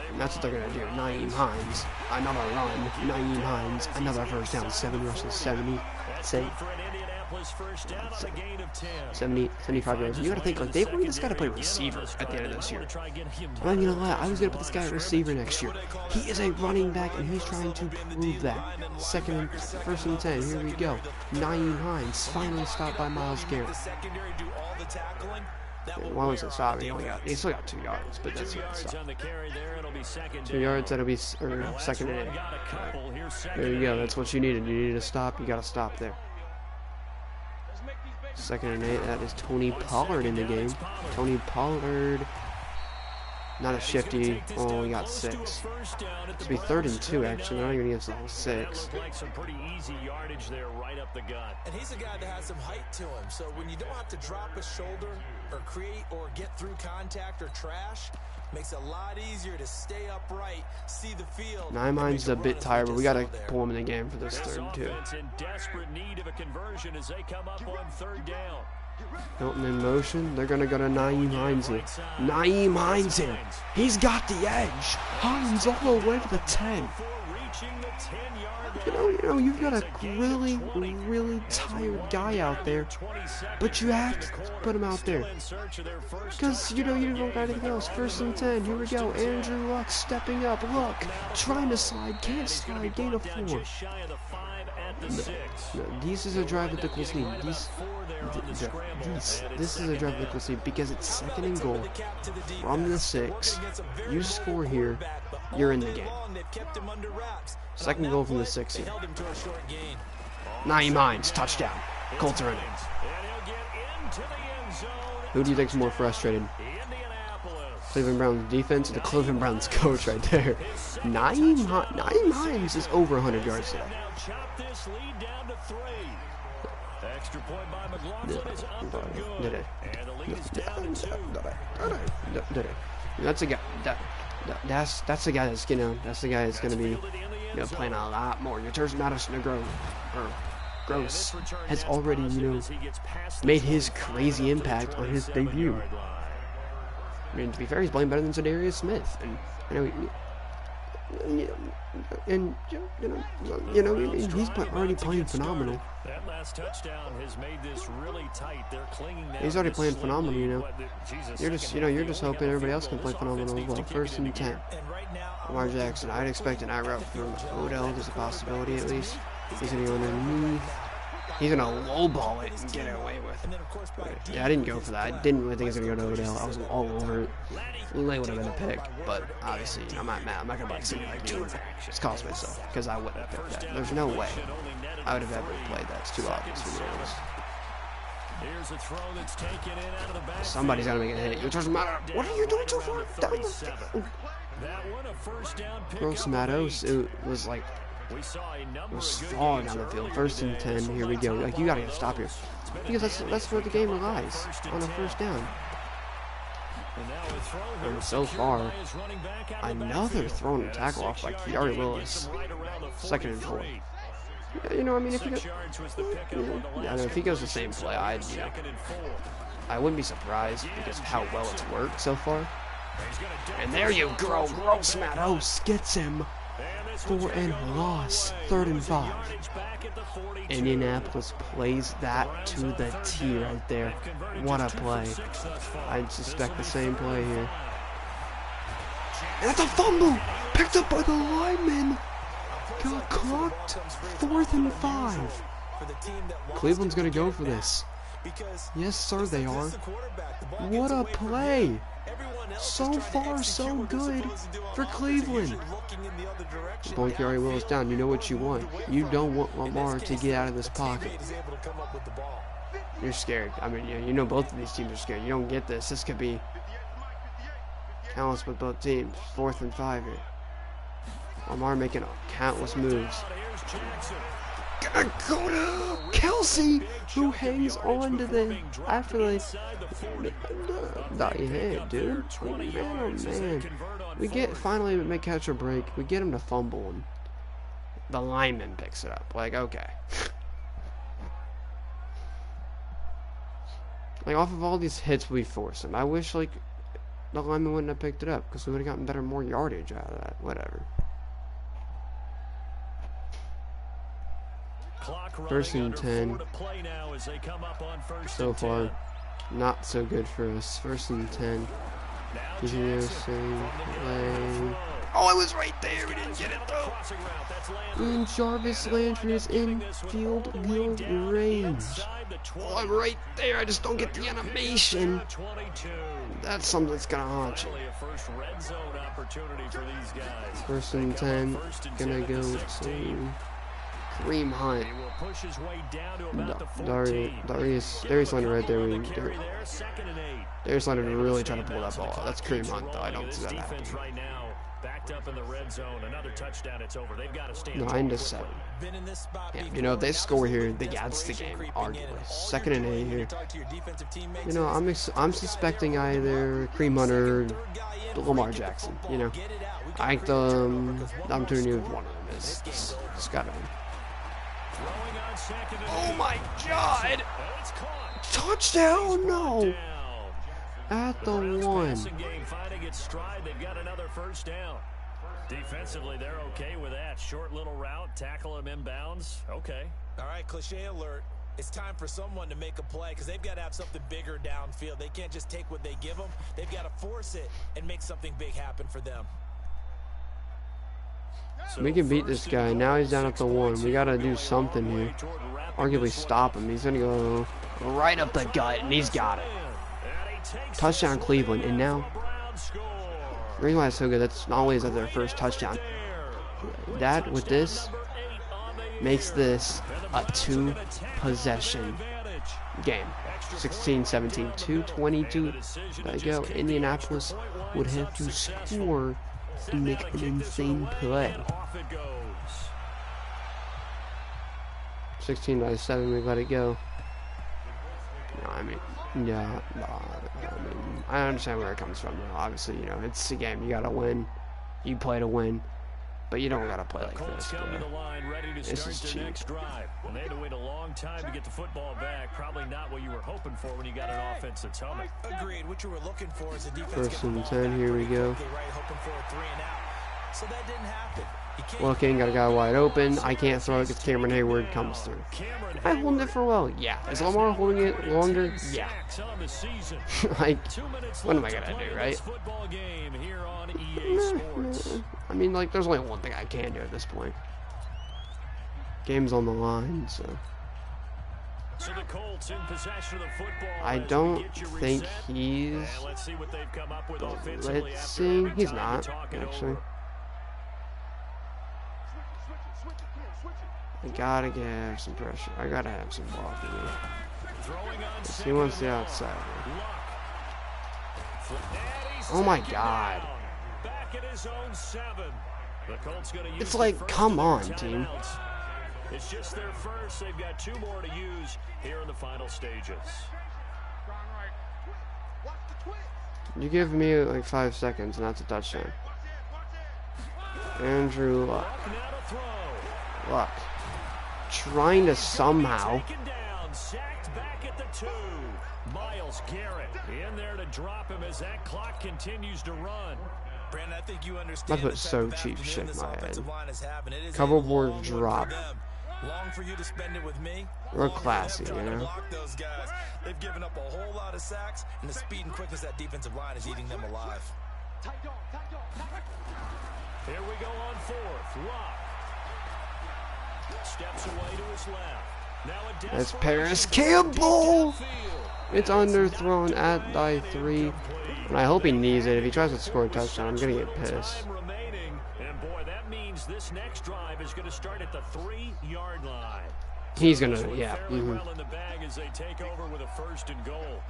And that's what they're going to do. Naeem Hines, another run. Naeem Hines, another first down. 7 rushes, 75 yards. You got to think, like, they wanted this guy to play receiver at the end of this year. I'm not going to lie, I was going to put this guy at receiver next year. He is a running back, and he's trying to prove that. 1st and 10, here we go. Naeem Hines, finally stopped by Myles Garrett. Why was it stop? He still got 2 yards, but that's not stop. 2 yards, that'll be 2nd and 8. There you go, that's what you needed. You needed a stop, you got to stop there. 2nd and 8, that is Tony Pollard in the game. Tony Pollard, not a shifty. Oh, we got 6. It's be 3rd and 2, actually. Not even against the whole 6. And he's a guy that has some height to him, so when you don't have to drop a shoulder or create or get through contact or trash, makes it a lot easier to stay upright, see the field. Naeem Hines is a bit tired, but we got to pull him in the game for this 3rd and 2. In desperate need of a conversion as they come up on 3rd down. Hilton in motion. They're going to go to Naeem Hines here. Naeem Hines here. He's got the edge. Hines all the way to the 10. You know, you've got a really, really tired guy out there, but you have to put him out there because, you know, you don't got anything else. 1st and 10, here we go. Andrew Luck stepping up. Luck trying to slide, can't slide, gain of 4. No, this is a drive that the Colts need. This is a drive that the Colts need because it's 2nd and goal from the 6. You score here, you're in the game. 2nd goal from the 6 here. Naeem Hines, touchdown. Colts are in it. Who do you think's more frustrated? Cleveland Browns defense, the Cleveland Browns coach right there. Naeem Hines is over 100 yards today. Extra point by McLaughlin is up and good. And the lead is down to 2. That's a guy. That's the guy that's gonna be playing a lot more. Your turns Madison Gross has already made his crazy impact on his debut. I mean, to be fair, he's playing better than Zadarius Smith, and he's already playing phenomenal. That last touchdown has made this really tight. They're clinging down. He's already playing phenomenal, You're just hoping everybody else can play phenomenal as well. 1st and 10. Lamar Jackson. I'd expect an eye route from Odell. There's a possibility at least. He's gonna go underneath. He's gonna lowball it and get it away with it. Yeah, I didn't go for that. I didn't really think he was gonna go to Odell. I was all over it. It would have been a pick, but obviously I'm not mad. I'm not gonna dude, just cost myself because I wouldn't have picked that. There's no way I would have ever played that. It's too obvious for me. Here's a throw that's taken in out of the back. Somebody's gotta make a hit. What are you doing so far down the field? Gross Matos. It was like. It was falling down the field. 1st and 10. Here we go. Like, you gotta stop here because that's where the game relies, on a 1st down. And so far, another throw and tackle off by Kiari Willis. 2nd and 4. Yeah, I mean, if he goes the same play, I wouldn't be surprised because of how well it's worked so far. And there you go, Gross Matos gets him. 4 and loss, 3rd and 5. Indianapolis plays that to the T right there. What a play. I suspect the same play here. And that's a fumble! Picked up by the lineman! Got clocked. 4th and 5. Cleveland's gonna go for this. Yes, sir, they are. What a play! So far, so good for Cleveland. Point Kiari Willis down. You know what you want. You don't want Lamar to get out of this pocket. You're scared. I mean, you know both of these teams are scared. You don't get this. This could be countless with both teams. 4th and 5 here. Lamar making countless moves. Gonna go to Kelsey, who hangs on to the after they got your head, dude. Oh man. We finally make catch or break. We get him to fumble, and the lineman picks it up. Like, okay. Like, off of all these hits we forced him, I wish like the lineman wouldn't have picked it up because we would have gotten more yardage out of that. Whatever. 1st and 10. So far, not so good for us. 1st and 10. Oh, it was right there. We didn't get it though. And Jarvis Landry is in field goal range. Oh, I'm right there. I just don't get the animation. That's something that's gonna haunt you. 1st and 10. Gonna go to Kareem Hunt. Darius Leonard right there. Darius Leonard really trying to pull that ball out. That's Kareem Hunt, though. I don't see that happening. Backed up in the red zone. Another touchdown. It's over. They've got to stand 9-7. Yeah, if they score here, that's the game. Arguably, 2nd and 8 here. I'm suspecting either Kareem Hunt or Lamar Jackson. I think the opportunity with one of them is got to be. Oh my God! Touchdown! No! At the 1. They've got another 1st down. Defensively, they're okay with that. Short little route, tackle him inbounds. Okay. All right, cliche alert. It's time for someone to make a play because they've got to have something bigger downfield. They can't just take what they give them. They've got to force it and make something big happen for them. We can beat this guy. Now he's down at the 1. We got to do something here. Arguably stop him. He's going to go right up the gut, and he's got it. Touchdown Cleveland. And now, the reason why it's so good, that's not only is that their first touchdown. That, with this, makes this a 2-possession game. 16, 17, 2:22. There you go. Indianapolis would have to score and make an insane play. 16-7, we let it go. No, I mean, yeah, no, I mean, I understand where it comes from, though. Obviously, you know, it's a game. You gotta win. You play to win. But you don't gotta play like this, bro. This is cheap. They had to wait a long time to get the football back. Probably not what you were hoping for when you got an offense that's humming. Agreed. What you were looking for is a defense. First and 10, here we go. Hoping for a 3 and out. So that didn't happen. Looking, got a guy wide open. I can't throw it because Cameron Hayward comes through. I hold it for well. Yeah. Is Lamar holding it longer? Yeah. Like, what am I gonna do, right? I mean, like, there's only one thing I can do at this point. Game's on the line, so. I don't think he's. Let's see. He's not, actually. I gotta have some pressure. I gotta have some ball for me. He wants the outside. Oh my god. It's like, come on, team. It's just their first. They've got 2 more to use here in the final stages. You give me like 5 seconds and that's a touchdown. Andrew Luck. Luck. Trying to somehow. Sacked back at the 2. Myles Garrett in there to drop him as that clock continues to run. Brandon, I think you understand. That's so cheap shit in my head. Cover board drop. Long for you to spend it with me. We're classy, you know. Those guys. They've given up a whole lot of sacks, and the speed and quickness of that defensive line is eating them alive. Here we go on 4th. Lock. Steps away to his left. Now a That's Paris Campbell. It's underthrown at die 3. And I hope he needs it. If he tries to score a touchdown, I'm gonna get pissed. And boy, that means this next drive is going to start at the 3-yard line. He's gonna, yeah. Well in the bag as they take over with a 1st and goal.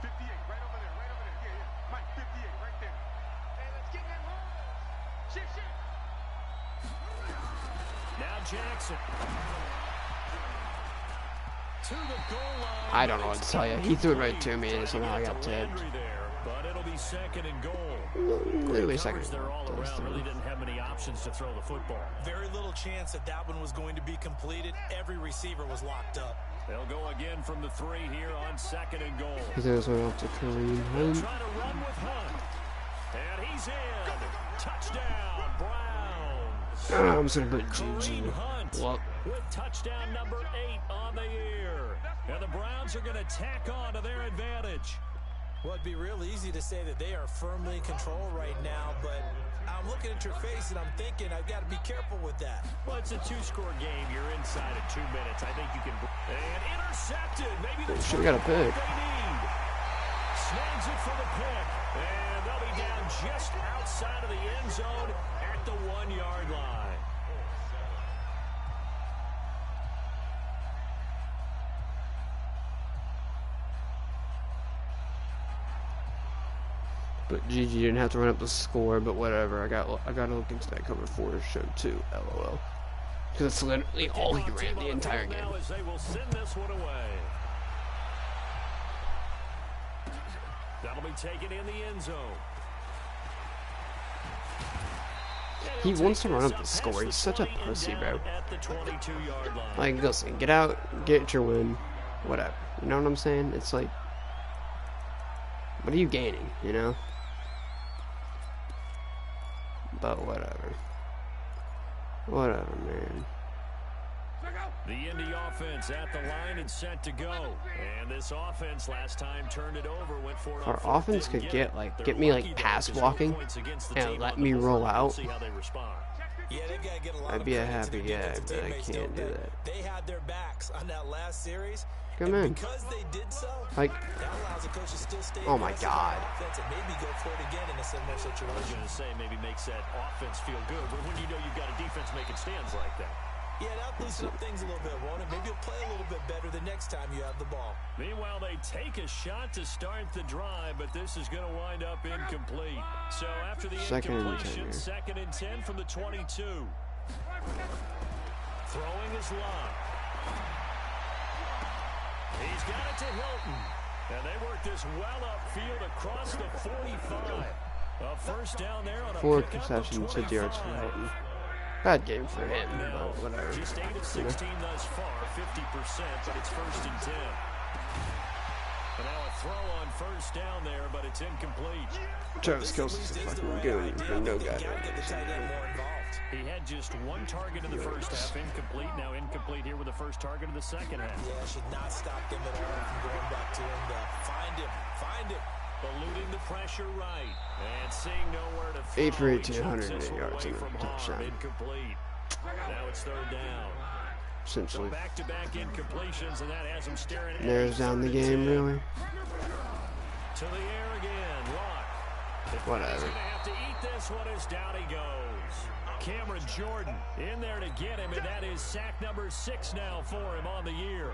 58, right over there, right over there. Yeah, Mike, 58, right there. Hey, let's get that roll. Shit. Now Jackson. To the goal line. I don't know what to tell you. He threw it right to me and somehow I got tipped. But it'll be 2nd and goal. Literally 2nd. They're all around. Really didn't have many options to throw the football. Very little chance that one was going to be completed. Every receiver was locked up. They'll go again from the 3 here on 2nd and goal. He throws one off to Kareem Hunt. Trying to run with Hunt. And he's in. Touchdown, Browns. I'm just gonna put GG. Well, with touchdown number 8 on the year. And the Browns are going to tack on to their advantage. Well, it'd be real easy to say that they are firmly in control right now, but I'm looking at your face and I'm thinking I've got to be careful with that. Well, it's a 2-score game. You're inside at 2 minutes. I think you can. And intercepted. Maybe the should have got a pick. Snags it for the pick. And they'll be down just outside of the end zone at the 1-yard line. But GG didn't have to run up the score, but whatever. I got to look into that cover 4 show too. LOL. Because that's literally all he ran the entire game. They will send this one away. That'll be taken in the end zone. He wants to run up the score. He's such a pussy, bro. Like, listen, get out, get your win, whatever. You know what I'm saying? It's like, what are you gaining, you know? But whatever. Whatever, man. The Indy offense at the line and set to go. And this offense last time turned it over, went for it. Our offense could get me like pass blocking and let me roll out. I'd be a happy guy, but I can't do that. They had their backs on that last series. Come in. Because they did so, like, that allows the coach to still stay oh my god. And maybe go for it again in a similar situation. I was going to say maybe makes that offense feel good, but when you know you've got a defense making stands like that. Yeah, that'll loosen up things a little bit, won't it? Maybe you'll play a little bit better the next time you have the ball. Meanwhile, they take a shot to start the drive, but this is going to wind up incomplete. So after the incompletion, 2nd and 10 from the 22. Throwing is Locke. He's got it to Hilton. And they work this well upfield across the 45. A first down there on a 4 concessions, 6 yards for Hilton. Bad game for him, now, but whatever. Just 8 of 16 thus far, 50%, but it's 1st and 10. And now a throw on first down there, but it's incomplete. Travis Kelce's a fucking goon. No guy. He had just 1 target in the first half, incomplete. Now incomplete here with the first target of the second half. Yeah, should not stop him at all from going back to him. Find him. Eluding the pressure right. And seeing nowhere to throw. 8 for 18, 108 yards and a touchdown. Incomplete. Now it's 3rd down. Essentially. So back-to-back incompletions, and that has him staring at narrows down the game, really. To the air again. Locke. Whatever. He's going to have to eat this one as down he goes. Cameron Jordan in there to get him, and that is sack number 6 now for him on the year.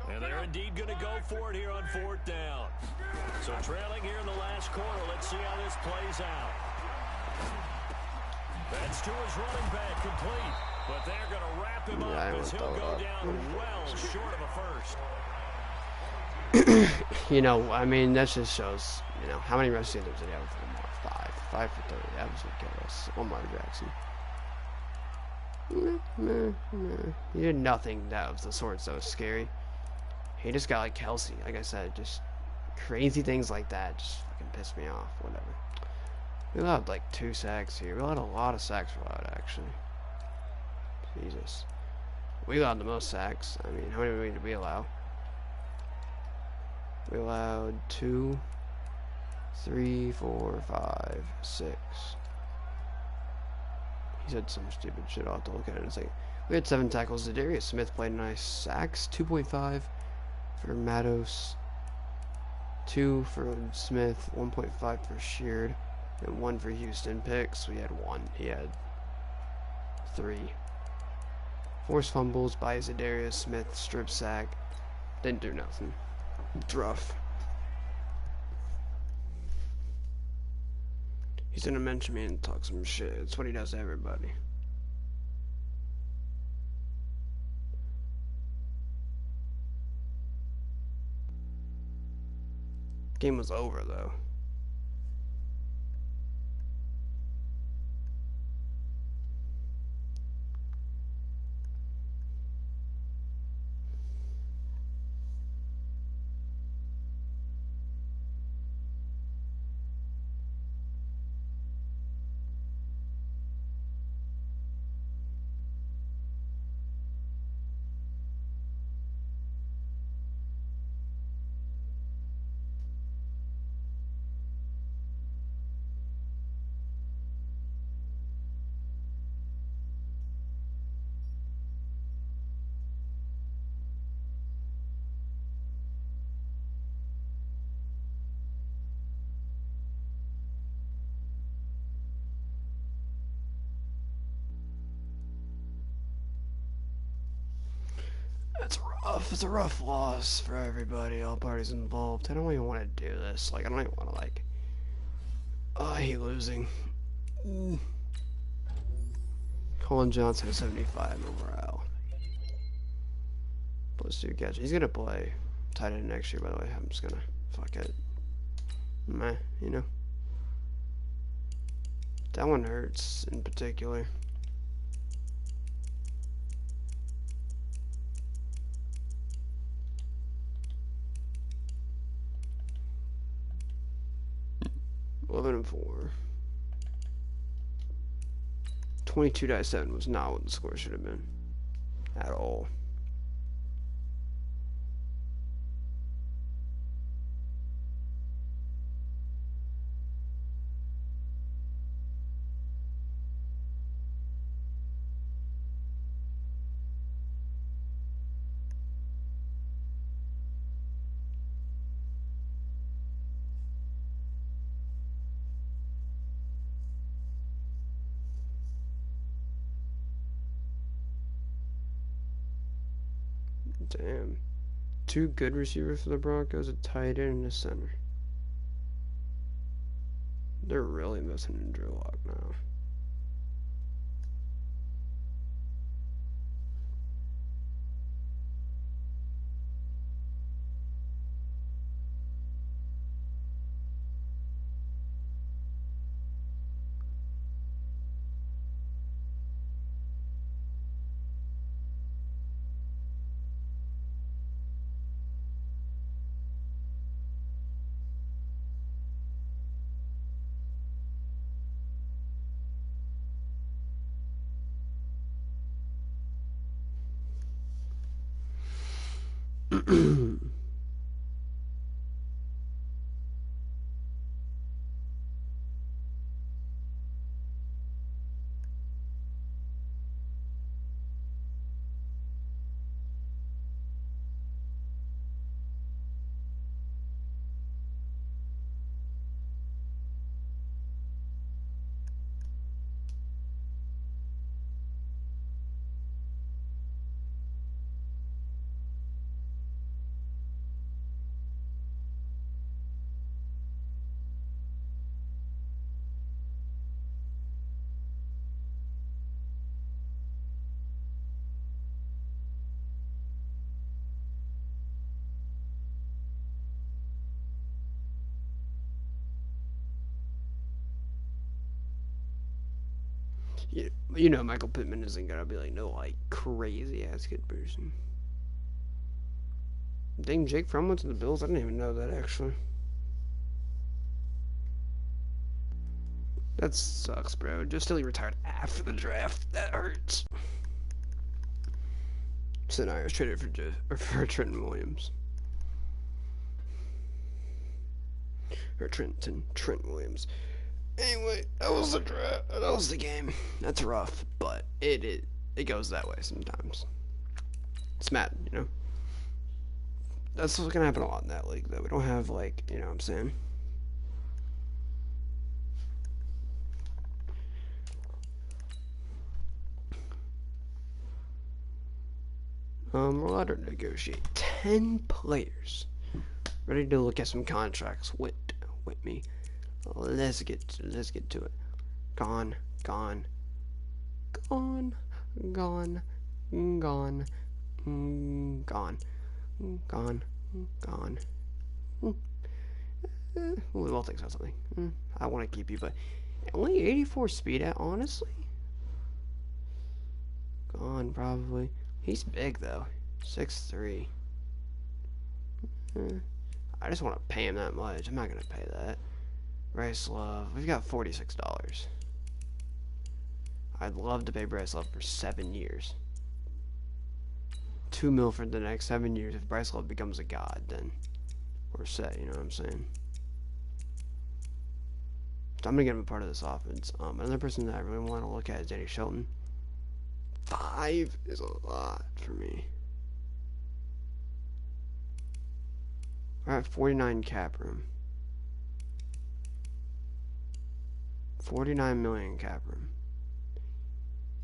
And they're indeed going to go for it here on 4th down. So trailing here in the last quarter. Let's see how this plays out. That's to his running back, complete. But they're going to wrap him up as he'll go down well short of a first. You know, I mean, that just shows, you know, how many receivers did he have for Lamar? 5 for 30. That was ridiculous. Lamar Jackson. He did nothing that was the sort so scary. He just got like Kelsey. Like I said, just crazy things like that just fucking pissed me off. Whatever. We allowed like 2 sacks here. We allowed a lot of sacks actually. Jesus. We allowed the most sacks. I mean, how many did we allow? We allowed 2, 3, 4, 5, 6. He said some stupid shit. I'll have to look at it in a second. We had 7 tackles. Zadarius Smith played nice. Sacks 2.5 for Matos, 2 for Smith, 1.5 for Sheard, and 1 for Houston. Picks, we had 1. He had 3. Forced fumbles by Zadarius Smith. Strip sack. Didn't do nothing. Rough. He's gonna mention me and talk some shit. That's what he does to everybody. Game was over though. It's rough. It's a rough loss for everybody, all parties involved. I don't even want to do this. Like, I don't even want to, like... Oh, I hate losing. Colin Johnson at 75 overall. Plus 2 catches. He's gonna play tight end next year, by the way. I'm just gonna fuck it. Meh, you know. That one hurts in particular. And 4. 22-7 was not what the score should have been. At all. Damn. 2 good receivers for the Broncos, a tight end and a center. They're really missing in Drew Lock now. You know Michael Pittman isn't gonna be like no like crazy ass good person. Dang, Jake Fromm went to the Bills. I didn't even know that actually. That sucks, bro. Just till he retired after the draft. That hurts. So now I was traded for Trenton Williams. Or Trent Williams. Anyway, that was the draft. That was the game. That's rough, but it goes that way sometimes. It's Madden, you know. That's what's gonna happen a lot in that league, though. We don't have like, you know what I'm saying. We're allowed to negotiate 10 players. Ready to look at some contracts with me. Let's get to it. Gone. Gone. Gone. Gone. Gone. We'll think about something. I want to keep you, but only 84 speed at, honestly? Gone, probably. He's big, though. 6'3". I just want to pay him that much. I'm not going to pay that. Bryce Love. We've got $46. I'd love to pay Bryce Love for 7 years. $2 million for the next 7 years. If Bryce Love becomes a god, then we're set. You know what I'm saying? So I'm gonna get him a part of this offense. Another person that I really want to look at is Danny Shelton. 5 is a lot for me. We're at 49 cap room. 49 million cap room.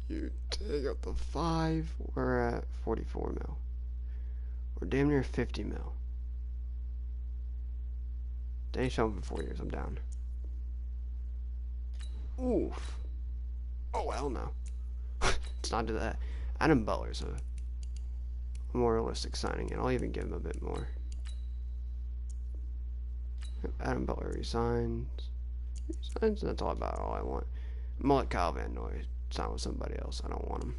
You take up the 5, we're at 44 mil. We're damn near 50 mil. Danny Shelton for 4 years, I'm down. Oof. Oh, hell no. Let's not do that. Adam Butler's a more realistic signing, and I'll even give him a bit more. Adam Butler resigns. That's all I want. I'm gonna let Kyle Van Noy sign with somebody else. I don't want him.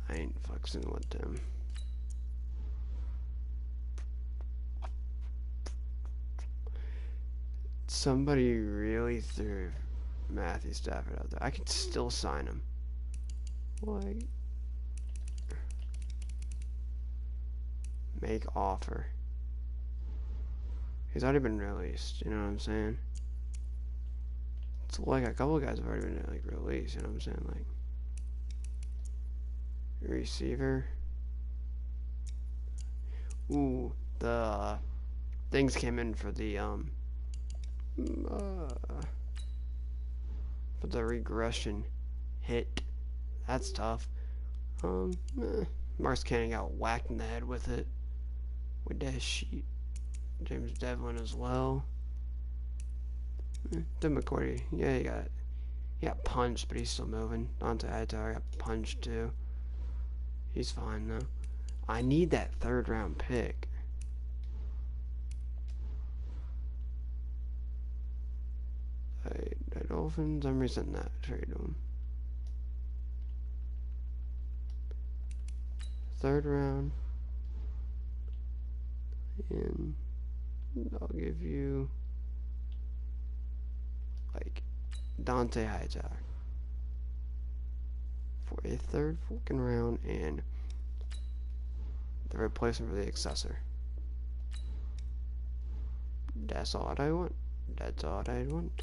I ain't fucking with him. Somebody really threw Matthew Stafford out there. I could still sign him. Like, make offer. He's already been released, you know what I'm saying? It's like a couple of guys have already been like released, you know what I'm saying? Like, receiver. Ooh, the things came in for the regression hit. That's tough. Marcus Cannon got whacked in the head with it. With that sheet. James Devlin as well. Tim McCourty, yeah, he got punched, but he's still moving. Dante Hightower got punched too. He's fine though. I need that 3rd round pick. The Dolphins, I'm resending that trade to him. 3rd round. And I'll give you like Dante Hightower for a 3rd fucking round and the replacement for the accessor. That's all I want. That's all I want.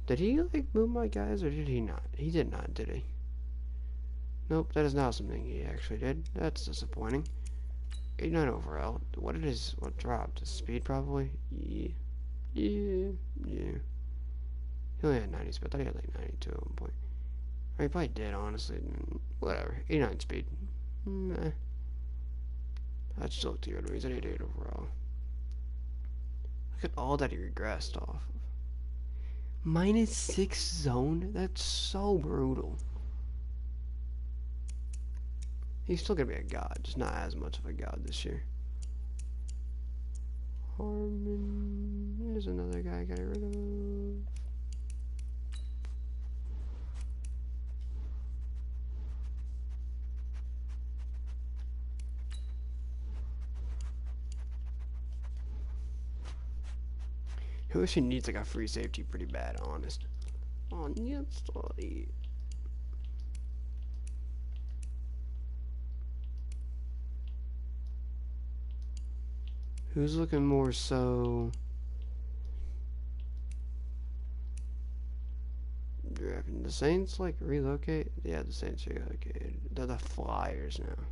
Did he like move my guys or did he not? He did not, did he? Nope, that is not something he actually did. That's disappointing. 89 overall. What dropped? His speed probably? Yeah. He only had 90 speed. I thought he had like 92 at one point. Or he probably did, honestly. Whatever. 89 speed. Nah. That still looked good. He's at 88 overall. Look at all that he regressed off of. -6 zone? That's so brutal. He's still gonna be a god, just not as much of a god this year. Harmon. There's another guy I got rid of. Who actually needs like a free safety pretty bad, honest. Oh, yes, sorry. Who's looking more so drafting? The Saints like relocate? Yeah, the Saints relocated. They're the Flyers now.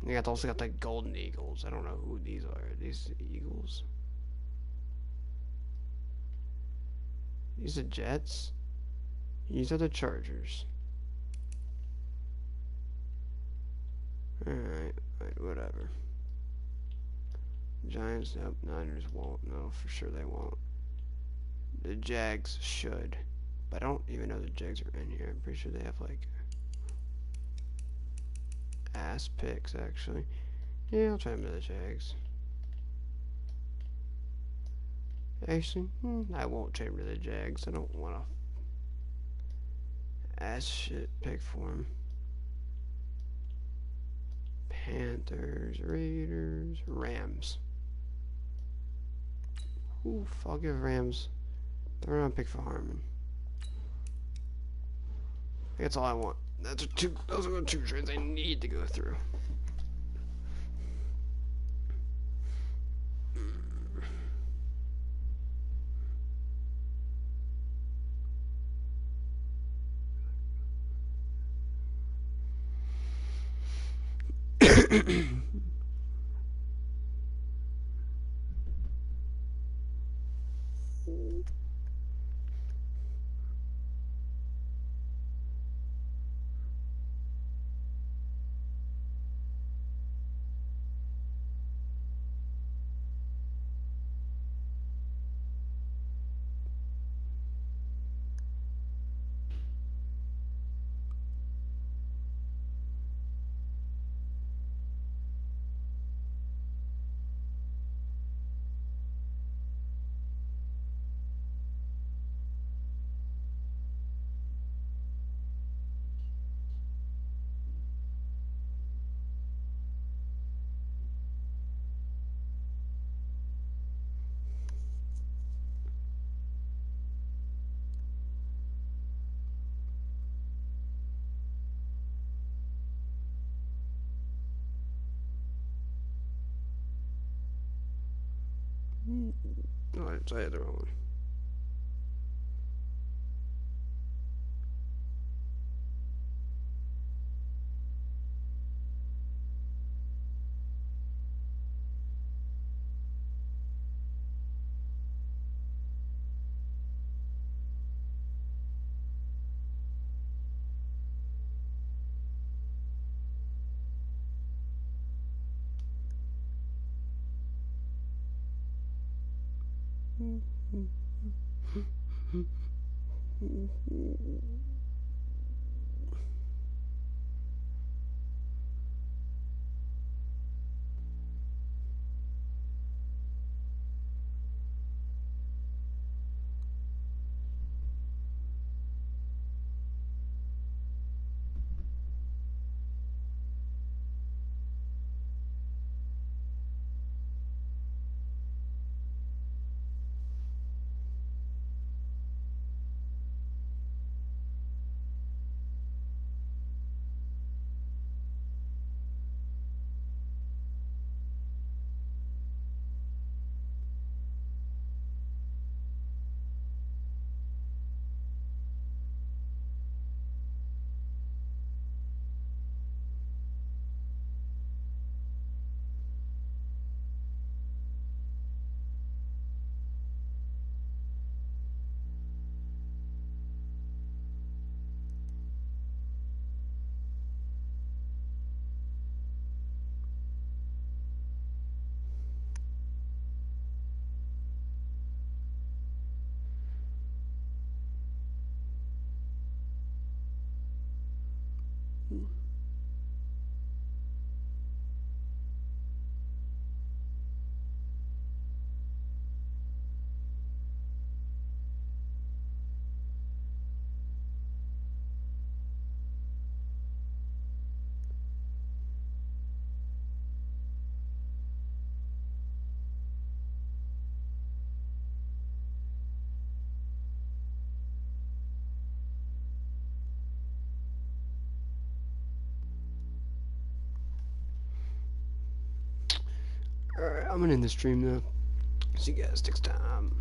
They also got the Golden Eagles. I don't know who these are. These Eagles. These are Jets. These are the Chargers. Alright, whatever. Giants, nope. Niners won't. No, for sure they won't. The Jags should. But I don't even know the Jags are in here. I'm pretty sure they have like ass picks actually. Yeah, I'll try them to the Jags. Actually, I won't trade him to the Jags. I don't want to ass shit pick for him. Panthers, Raiders, Rams. Oof, I'll give Rams 3rd round pick for Harmon. That's all I want. Those are the 2 trades I need to go through. Alright, so I had the wrong one. Alright, I'm gonna end the stream though. See you guys next time.